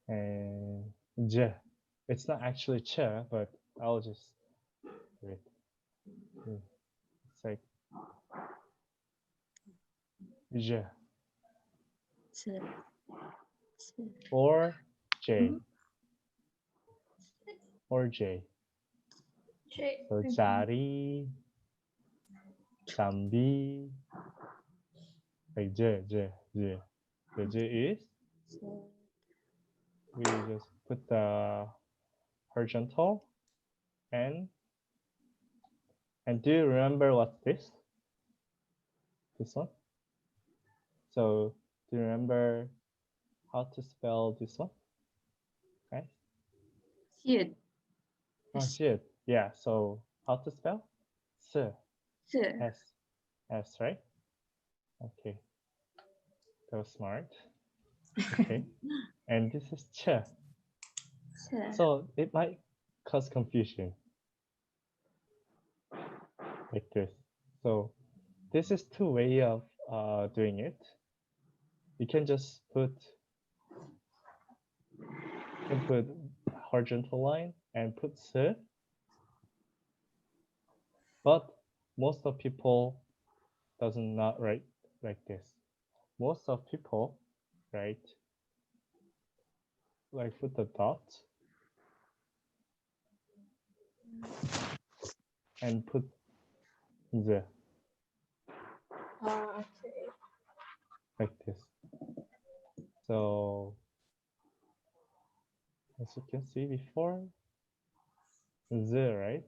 And J. It's not actually Ch, but I'll just do it. It's like J or J or J. J. So 자리, 잠비, like J. The J is, we just put the horizontal and do you remember what's this? This one? So do you remember how to spell this one? Right? Shit. Oh shit. Yeah, so how to spell? S. Sir. S, right? Okay. That was smart. Okay. And this is Ch. Sir. So it might cause confusion. Like this. So this is two way of doing it. You can just put horizontal line and put S. But most of people doesn't not write like this. Most of people write like put the dot and put the Okay. like this. So as you can see before, the, right?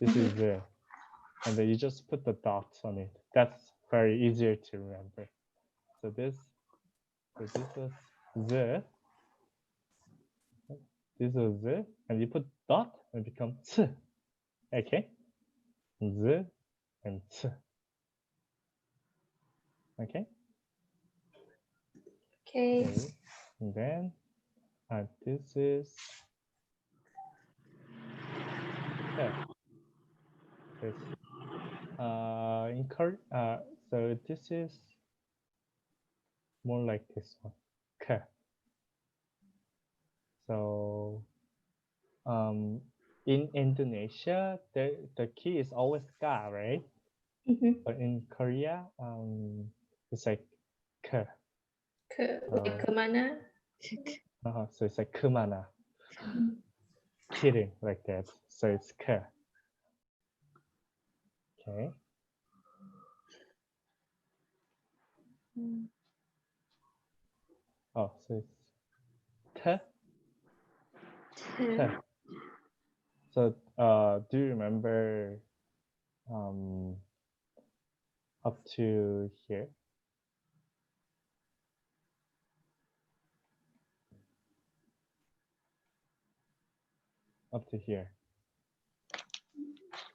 This is the, and then you just put the dots on it. That's very easier to remember. So this is the, this is the, and you put dot and it becomes ts. Okay, the and ts. Okay. Okay. Okay. And then this is this so this is more like this one. K. So in Indonesia the key is always ka, right? But in Korea it's like k. Like kemana? So it's like kumana. Kidding like that. So it's k. Okay. Oh, so it's t. T. So do you remember up to here? Up to here.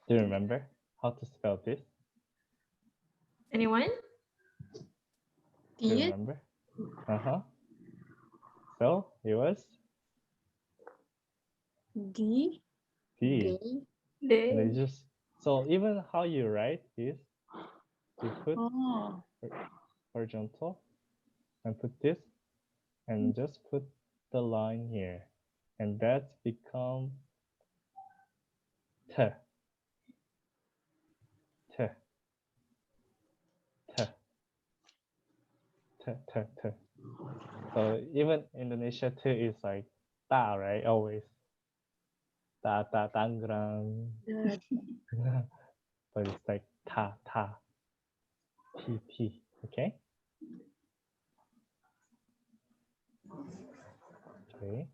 Do you remember how to spell this? Anyone? Do you remember? So it was D. D. They. And then just so even how you write is you put Oh. horizontal and put this and just put the line here, and that's become T. T. T. T. T. T. So even Indonesia too is like ta, right? Always ta ta Tangerang. But it's like ta ta t t. Okay. Okay.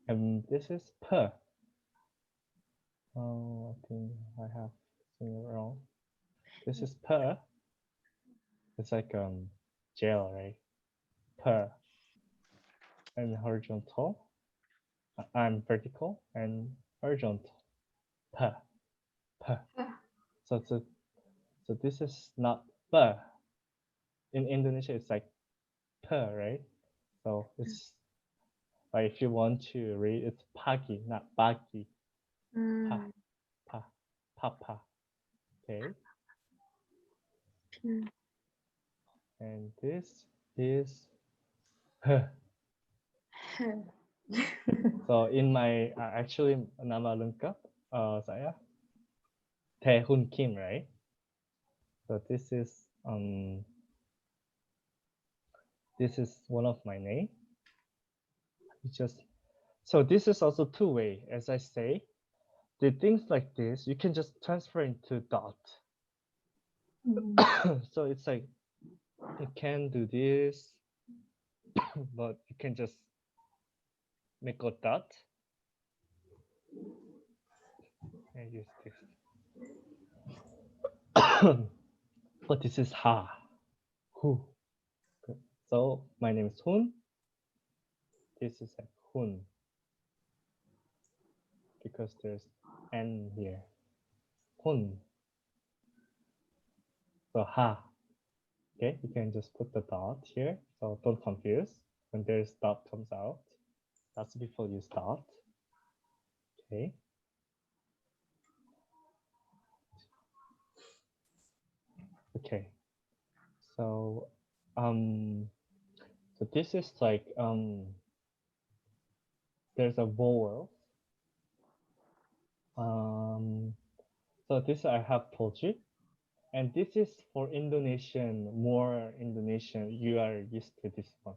And this is p. Oh, I think I have something wrong. This is per. It's like jail, right? Per. And horizontal. I'm vertical and horizontal. Per. Per. So this is not per. In Indonesia, it's like per, right? So it's like if you want to read, it's pagi, not bagi. Pa, pa, papa. Okay. And this is huh. So in my actually nama lengkap saya Tae Hoon Kim, right? So this is one of my name. It's just so this is also two-way, as I say. The things like this you can just transfer into dot. So it's like you can do this, but you can just make a dot and use this. But this is ha, hu. So my name is Hun. This is like Hun because there's N here. Hun. So ha. Okay, you can just put the dot here. So don't confuse when there's dot comes out. Lots of people use dot. Okay. Okay. So so this is like there's a vowel. So this I have told you. And this is for Indonesian, more Indonesian. You are used to this one.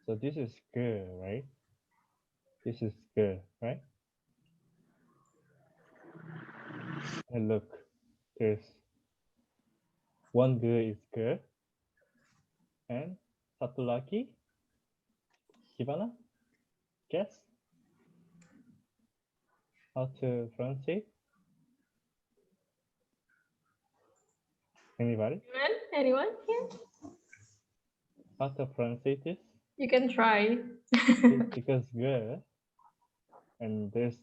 So this is good, right? This is good, right? And look, there's one good is good. And satu lagi, gimana? Guess? How to pronounce it? Anybody? Anyone here? How to pronounce it is? You can try. It's because good. And there's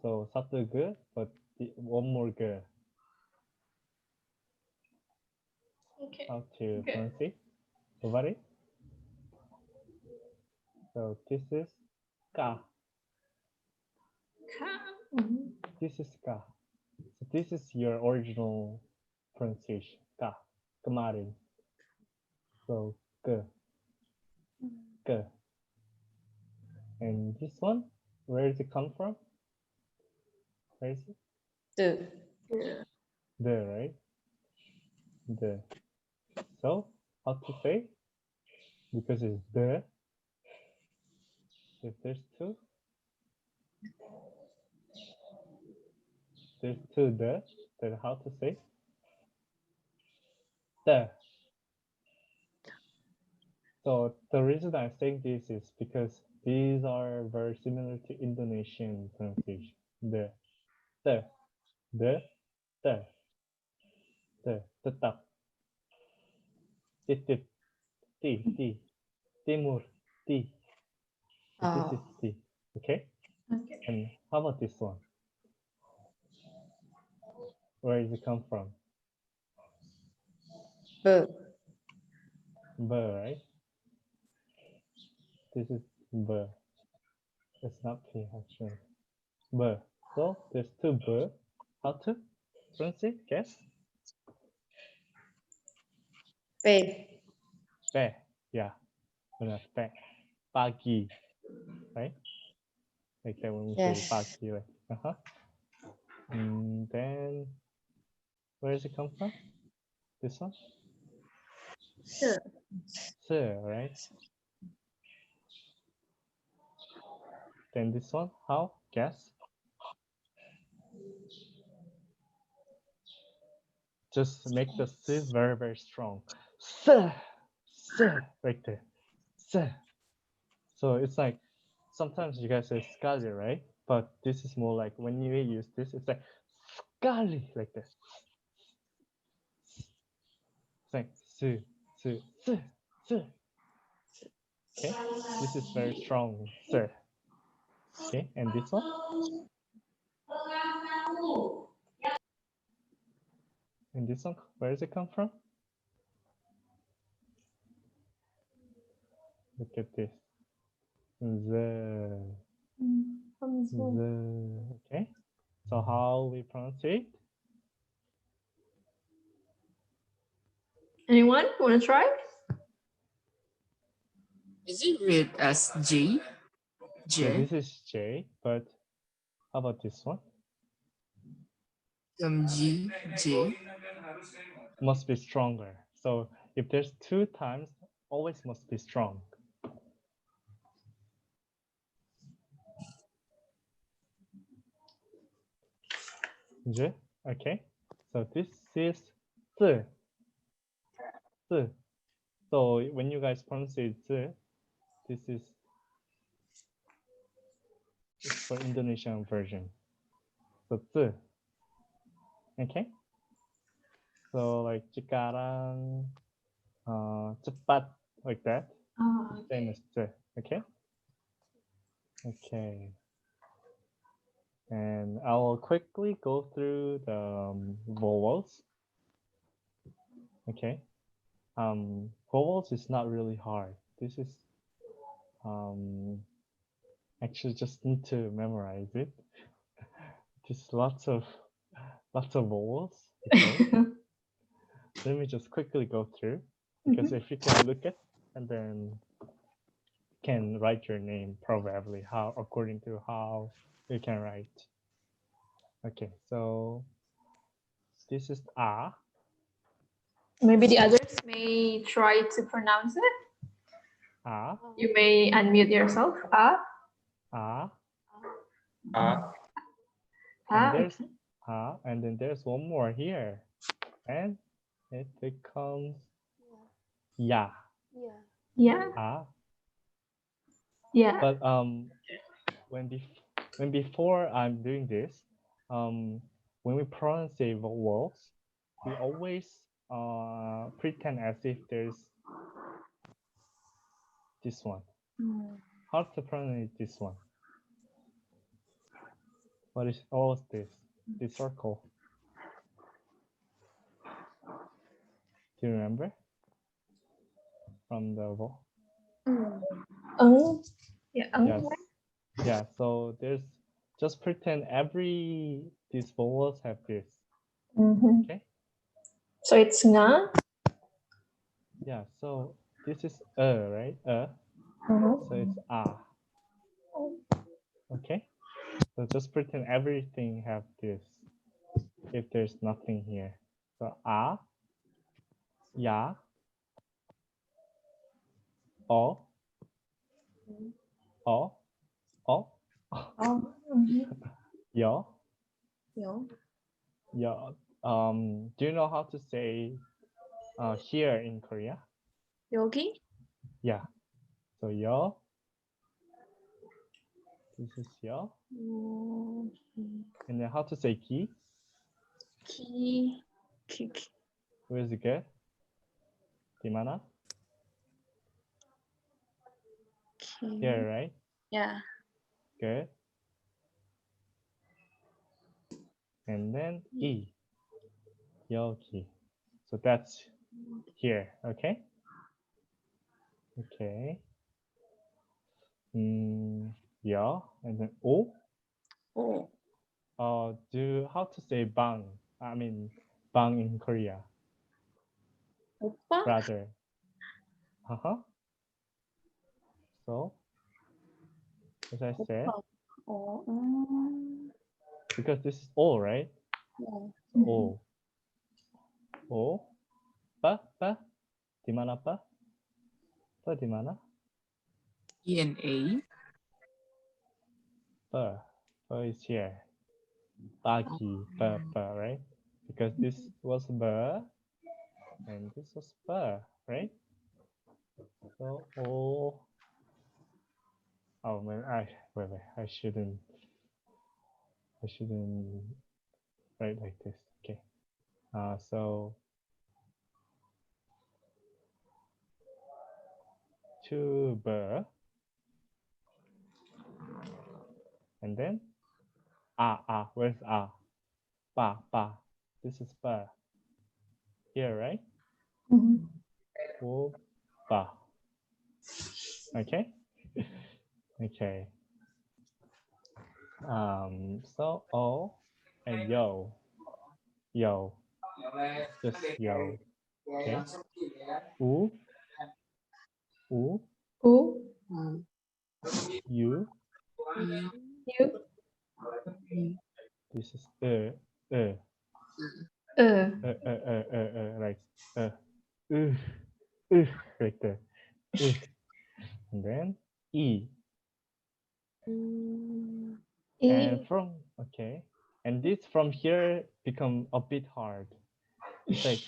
so satu good, but one more good. Okay. How to Okay. pronounce it? Nobody? So this is ka. This is ka. So this is your original pronunciation. Ka. Kemarin. So ke. Ke. And this one, where does it come from? Where is it? The, right? The. So how to say? Because it's the. If there's two the, then how to say? The. So the reason I'm saying this is because these are very similar to Indonesian pronunciation. The, the, the, tetap, titip, ti, timur, ti. So this is ti. Okay? Okay. And how about this one? Where does it come from? B, right? This is B. It's not P actually. B. So there's two B. How to pronounce it? Guess? P. P. Yeah. Benar. P. Pagi. Right? Like that when we say Yes. pagi, right? And then where does it come from? This one? Se. Se, right? Then this one, how? Guess? Just make the S very, very strong. Se, right there. Se. So it's like, sometimes you guys say sekali, right? But this is more like when you use this, it's like Gali, like this. Like su, su, su, su. Okay, this is very strong, sir. Okay, and this one? And this one, where does it come from? Look at this. The, okay. So how we pronounce it? Anyone want to try? Is it read as G? Yeah, J? this is J, but how about this one? G, J. Must be stronger. So if there's 2 times, always must be strong. J, okay. So this is Z. Z. So when you guys pronounce it Z, this is it's for Indonesian version. So Z. Okay. So like cikarang, cepat, like that. Oh, Same as Z. Okay. Okay. And I'll quickly go through the vowels. Okay. Vowels is not really hard. This is actually just need to memorize it. Just lots of vowels. Okay. Let me just quickly go through, because if you can look at and then can write your name probably how according to how you can write. Okay, so this is A. Maybe the others may try to pronounce it. A. You may unmute yourself. A. A. And there's A, and then there's one more here, and it becomes Ya. Yeah. A. Yeah. But when before I'm doing this, when we pronounce the vowels, we always pretend as if there's this one. How to pronounce this one? What is all of this? This circle. Do you remember? From the vowel? Yeah. Yes. Yeah, so there's just pretend these vowels have this. Okay? So it's nga. Yeah, so this is right? So it's A. Okay? So just pretend everything have this if there's nothing here. So A, Ya, O, O, O, Yo, Yo. Do you know how to say here in Korea? 여기? Yeah. So Yo. This is Yo. And then how to say Ki? 기. Where's it good? Dimana? Here, right? Yeah. Good. And then E. Yoki. So that's here, okay? Okay. Yeah, and then O. How to say bang? I mean bang in Korea. 오빠? Brother. So as I said, because this is O, right? O. O. Pa. Di mana pa? Pa di mana? E and A. Pa. Pa is here. Pagi. Pa, right? Because this was ba and this was pa, right? So O. Oh man, wait, I shouldn't right like this. Okay. So tube, and then where's ba. This is ba here, right? Mhm. Ba. Okay. Okay. So O and yo, just yo. Okay. U, U, you. U, This is uh, like uh, like that. And then E. And E, from okay. And this from here become a bit hard. It's like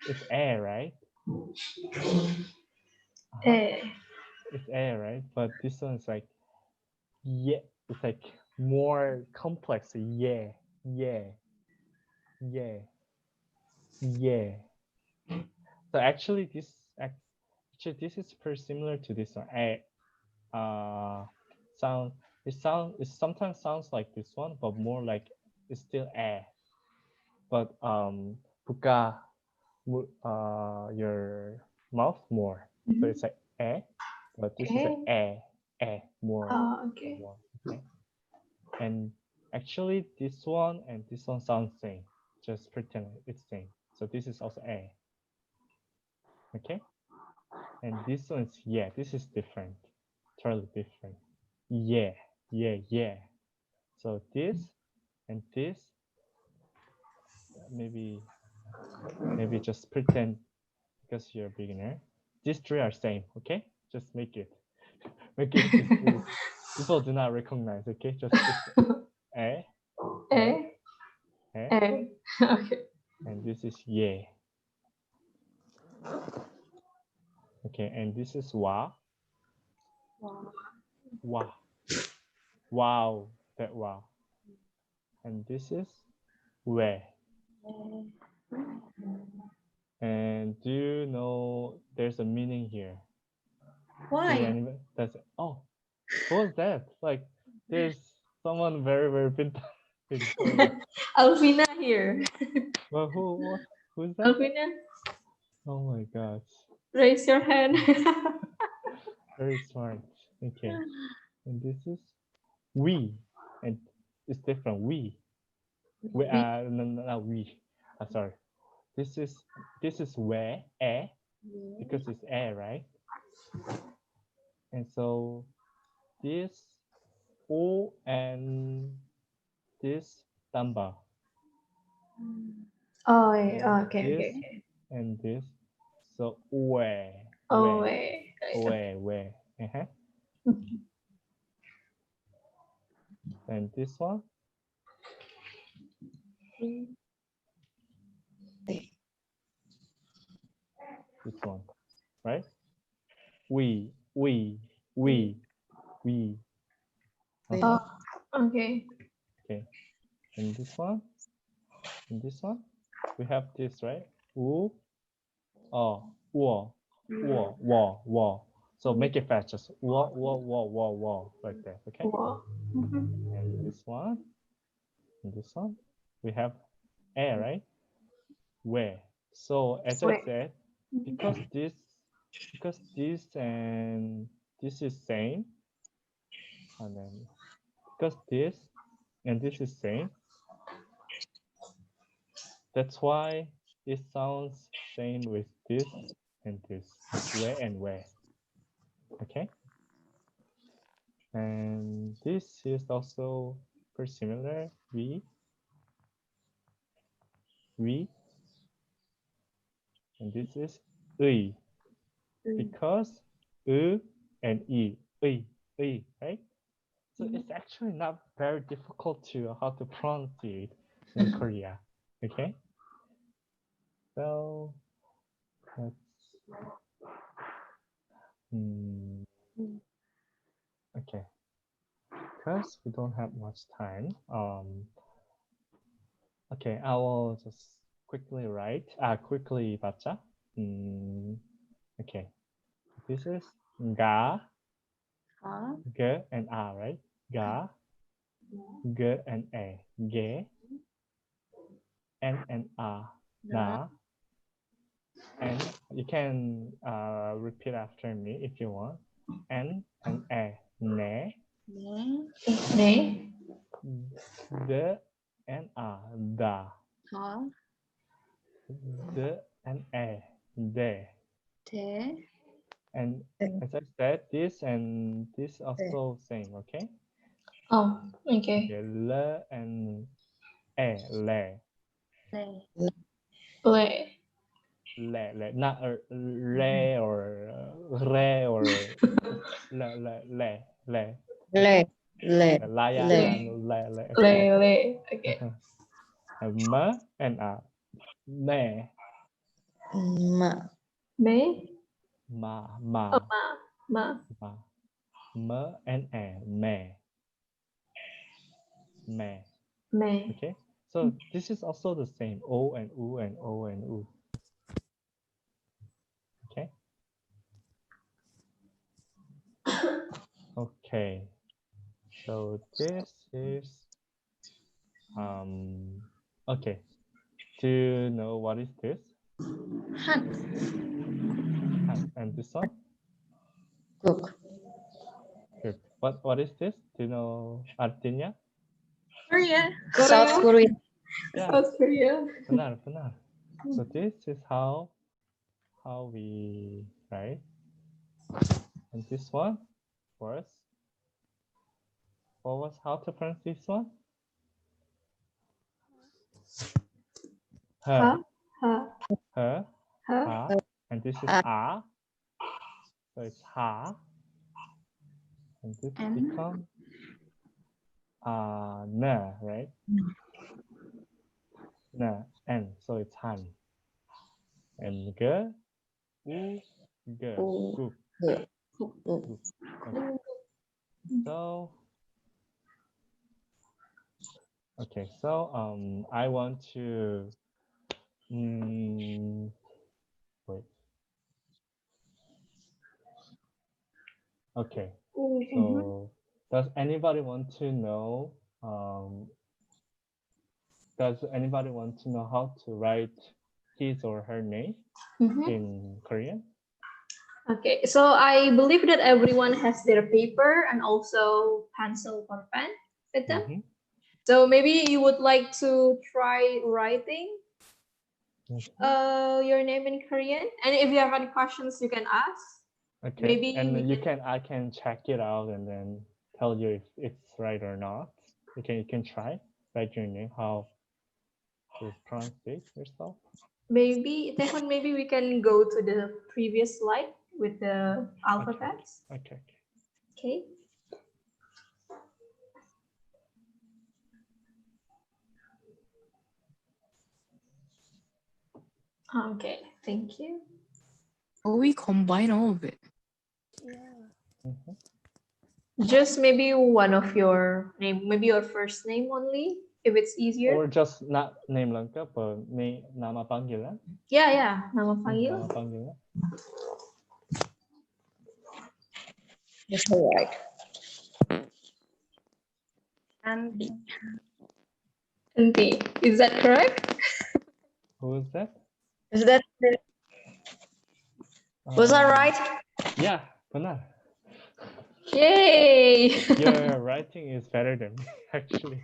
it's air, right? E. It's air, right? But this one is like yeah. It's like more complex. Yeah. So actually, this is pretty similar to this one. Sound it sometimes sounds like this one, but more like it's still air. But buka your mouth more. So it's like but this is like more. Okay. More. Okay. And actually, this one and this one sound same. Just pretend it's same. So this is also a. Okay. And this one is yeah. This is different. Totally different. Yeah. So this and this maybe just pretend because you're a beginner. These three are same. Okay. Just make it. Make it. People do not recognize. Okay. Just a. E, E. Okay. And this is yeah. Okay, and this is wa. Wow, that wow. And this is where. And do you know there's a meaning here? Why? That's oh, what was that? Like there's someone very very big. Alvina here. Well, who's that? Alvina, Oh my gosh, raise your hand. very smart. Okay, and this is we, and it's different. We no, we. Sorry. This is where air because it's air, right? And so this O and this tamba. Oh, And okay, this okay. and this. So where Oh, where. Uh-huh. And this one. This one, right? We. Oh, okay. Okay. And this one. And this one. We have this, right? U. Oh. Wo. So make it fast, just wo, like that, okay? Wow. And this one, we have air, right? Where? So as I said, because this and this is same, and then because this and this is same, that's why it sounds same with this and this, where and where, okay? And this is also pretty similar. We, and this is 의, because and 의, right? So it's actually not very difficult to how to pronounce it in Korea. Okay. So let's. Okay. Because we don't have much time. Okay, I will just quickly write. Quickly baca. Okay, this is ga, Ga. g, and a, right? Ga, g, and a, ge, n, and a, na, and you can repeat after me if you want. N and a, ne, Ne. Ne. d, and a, da, Ha. d, and a, de. Te. And as I said, this and this also same, okay? Oh, okay. Okay, le and le, Le. Le. not re or re or le, Le. Le. layangan, le. Okay. Le. Okay. M and a, me, Ma. Me. ma, Ma. ma, m and a, me. Me. Okay, so this is also the same, o and u and o and u. Okay. Okay, so this is okay. Do you know what is this? Han. And this one? Cook. Good. What is this? Do you know artinya? Korea. South Korea. Yeah, South Korea. benar. So this is how we write. And this one was, what was how to pronounce this one? Ha. Her. Ha. Ha. And this is a. So it's ha. And this And becomes na, right? Na, and so it's han. And g, u, g, U, gu. Gu. Okay, so I want to wait. Okay, so does anybody want to know how to write his or her name in Korean? Okay, so I believe that everyone has their paper and also pencil or pen with them. So maybe you would like to try writing your name in Korean, and if you have any questions, you can ask. Okay, Maybe and we I can check it out and then tell you if it's right or not. You can try write your name, how to pronounce it yourself. Maybe Tehun, maybe we can go to the previous slide with the alphabets. Okay. Okay. Okay, thank you. Oh, we combine all of it. Yeah. Just maybe one of your name, maybe your first name only, if it's easier. Or just not name lengkap, but nama panggilan. Yeah, nama panggil. Nama panggilan. That's all right. Anti. Anti. Is that correct? Who is that? Is that was that right? Yeah, benar. Yay! Your writing is better than me, actually.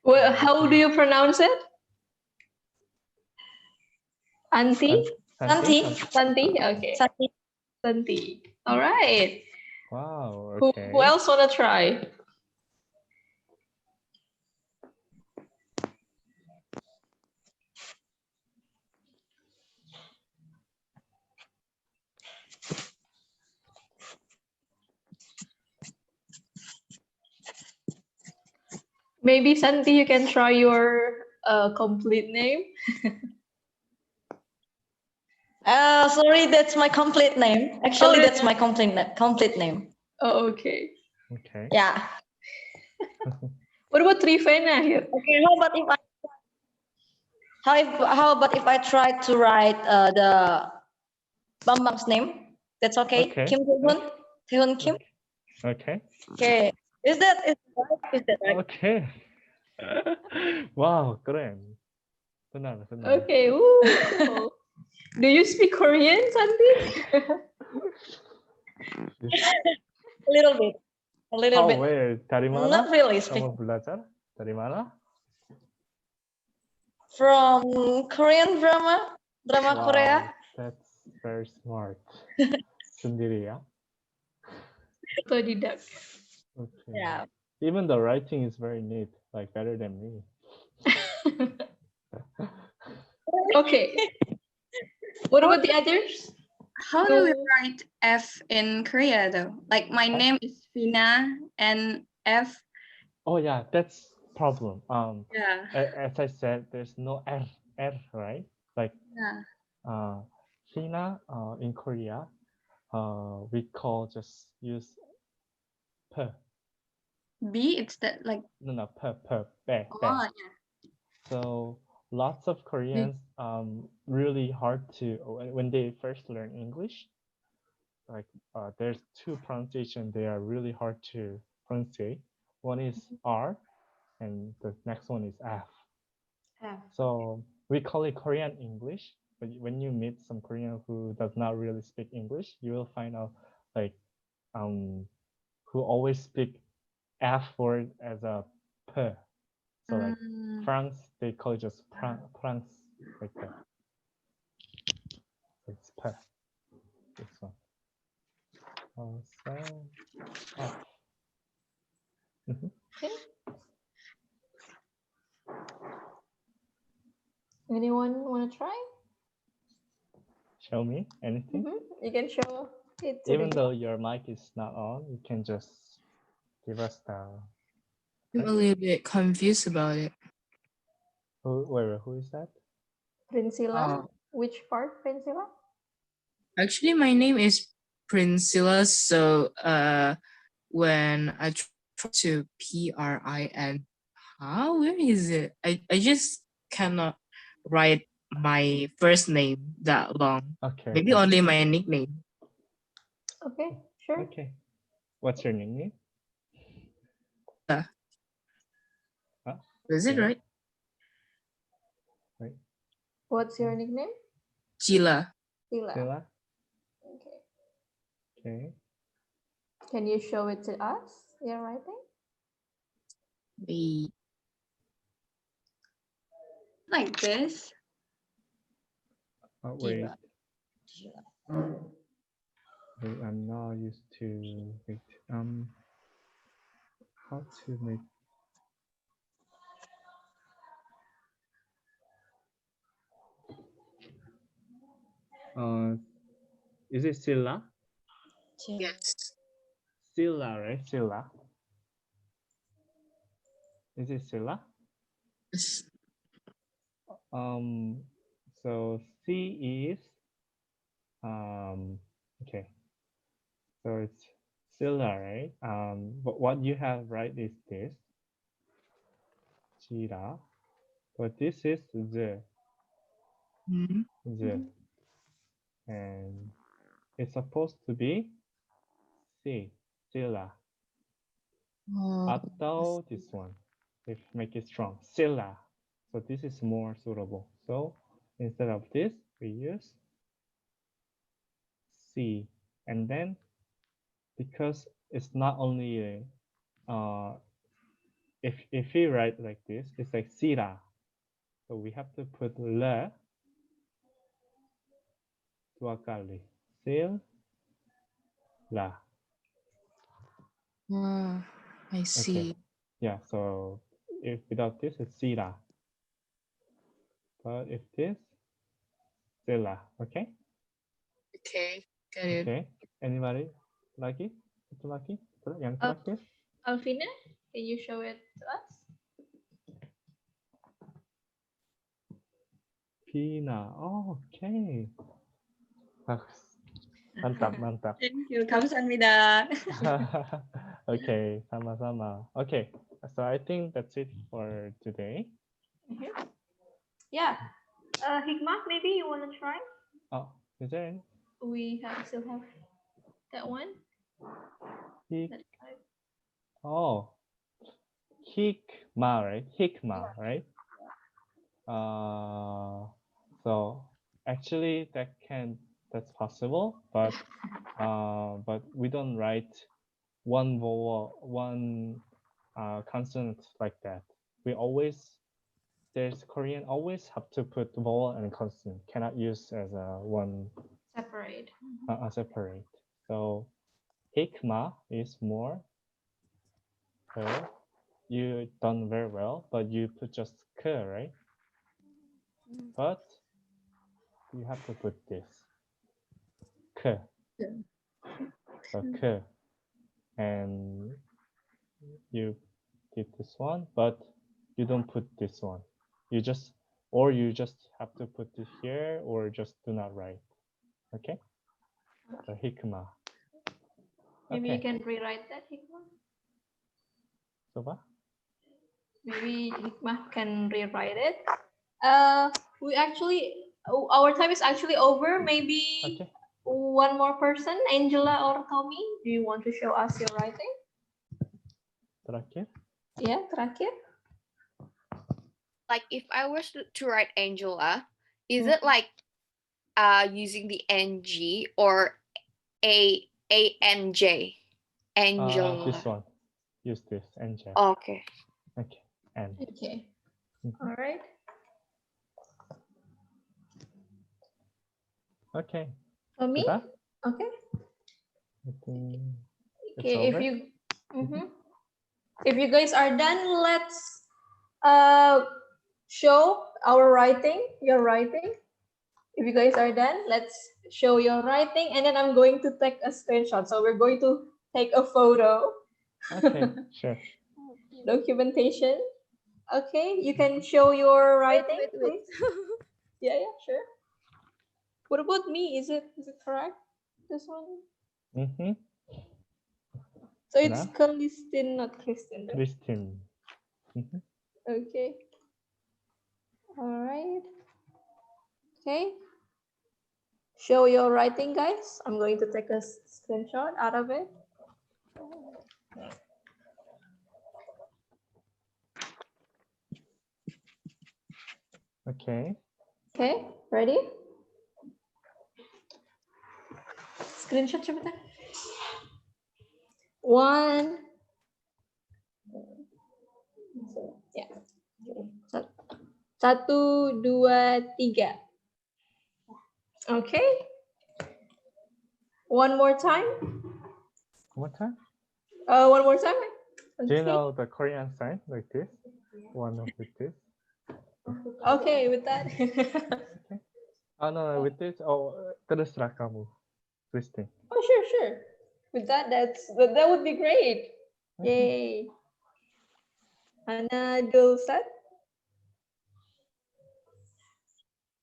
Well, how do you pronounce it? Anti? Santi. Santi? Okay. Santi. Santi. All right. Wow, Who okay. else want to try? Maybe Santi, you can try your complete name. Sorry, that's my complete name. Actually, Oh, that's my complete name. Oh, okay. Okay. Yeah. What about Trivena here? Okay, how about if I try to write the Bambang's name? That's okay. Okay. Kim Taehoon Kim. Okay. Okay. Is that right? Is that right? Okay. Wow, keren. Benar, benar. Okay. Ooh. Do you speak Korean, Santi? A little bit. A little Oh, bit. where? Dari mana? Not really Kamu speak. belajar? Dari mana? From Korean drama Wow, Korea. that's very smart. Sendiri ya. Otodidak. Okay. Yeah. Even the writing is very neat, like better than me. Okay. What about the others? How do we write F in Korea though? Like my name is Vina and F. Oh yeah, that's problem. Yeah. As I said, there's no R, right? Like Yeah. Hina, in Korea, we call just use P. B, it's that like, No, P, oh, be. yeah. So lots of Koreans really hard to when they first learn English. Like there's two pronunciation they are really hard to pronounce. One is R, and the next one is F. So we call it Korean English. But when you meet some Korean who does not really speak English, you will find out like who always speak F word as a P. So like France, they call it just France like that. It's P. This one. Also F. Okay. Anyone want to try? Show me anything. You can show it. To Even the though your mic is not on, you can just give us the. I'm a little bit confused about it. Who is that? Prinsila. Which part, Prinsila? Actually, my name is Priscilla. So when I try to PRIN, where is it? I just cannot write my first name that long. Okay. Maybe only my nickname. Okay, sure. Okay. What's your nickname? Is it Yeah. right? Right. What's your nickname? Chila. Sila. Sila? Okay. Okay. Can you show it to us? Your writing? Like this. Oh, wait. Wait, I'm not used to wait. How to make. Is it Sila? Yes. Sila, right? Sila. Is it Sila? Yes. So C is okay. So it's Sila, right? But what you have right is this. Chira. But this is Z. Z. And it's supposed to be C. Sila. Atau this one. If make it strong. Sila. So this is more suitable. So instead of this, we use C. And then because it's not only a if we write like this, it's like sira. So we have to put le dua kali. Sil la. I see. Okay. Yeah, so if without this it's sira. But if this sila, okay? Okay, got it. Okay. Anybody lagi? Itu lagi? Yang terakhir? Alvina, can you show it to us? Pina. Oh, okay. Bagus. Mantap, mantap. Thank you. Kamsahamnida. Okay, sama-sama. Okay, so I think that's it for today. Yeah. Hikmah, maybe you want to try? Oh, is there any? Still have that one. Hik- Let's try. Oh, Hikmah, right? Hikmah, right? So actually that's possible, but we don't write one vowel, one consonant like that. There's Korean always have to put vowel and consonant, cannot use as a one Separate. separate. So hikmah is more. You done very well, but you put just k, right? But you have to put this k. So k, and you did this one, but you don't put this one. You just have to put it here, or just do not write. Okay. So hikmah. Maybe you Okay. can rewrite that, Hikmah. So Maybe Hikmah can rewrite it. Our time is actually over. Maybe okay. one more person, Angela or Tommy. Do you want to show us your writing? Terakhir. Yeah, terakhir. Like if I was to write Angela, is Mhm. it like using the NG or ANJ? Angela. This one. Use this NJ. Okay. Okay. And Okay. Mhm. All right. Okay. Tommy. Sudah? Okay. I think it's Okay. over. If you guys are done, let's show our writing. Your writing. If you guys are done, let's show your writing, and then I'm going to take a screenshot. So we're going to take a photo. Okay, sure. Documentation. Okay, you can show your writing, Wait. please. Yeah, sure. What about me? Is it correct? This one. Mm-hmm. So it's Nah. Christine, not Christine. Right? Christine. Mm-hmm. Okay. All right. Okay. Show your writing, guys. I'm going to take a screenshot out of it. Okay. Okay, ready? Screenshot cepetan. 1. Ya. 1, 2, 3. Okay. One more time. One time. One more time. Do you Okay. know the Korean sign like this? One of this. Okay, with that. Okay. Oh no, with this. Oh, terserah kamu. Twisting. Oh, sure. With that, that would be great. Yay. Ana Dulsat.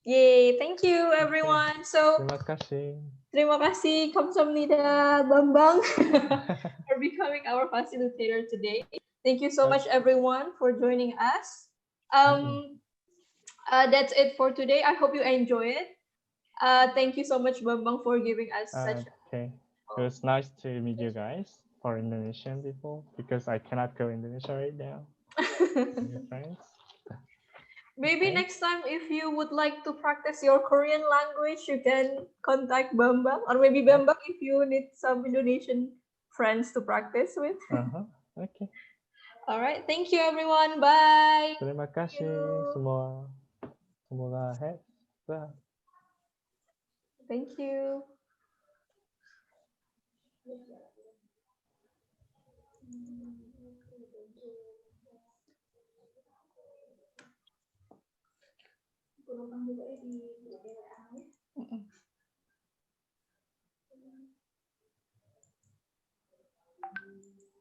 Yay, thank you everyone. So Terima kasih. terima kasih Kamsahamnida Bambang for becoming our facilitator today. Thank you so much everyone for joining us. That's it for today. I hope you enjoy it. Thank you so much Bambang for giving us such. Okay. It was nice to meet you guys for Indonesian people, because I cannot go Indonesia right now. Your friends. Maybe Okay. next time, if you would like to practice your Korean language, you can contact Bambang, or maybe Bambang if you need some Indonesian friends to practice with. Okay. All right. Thank you, everyone. Bye. Terima kasih semua. Semoga sehat. Thank you.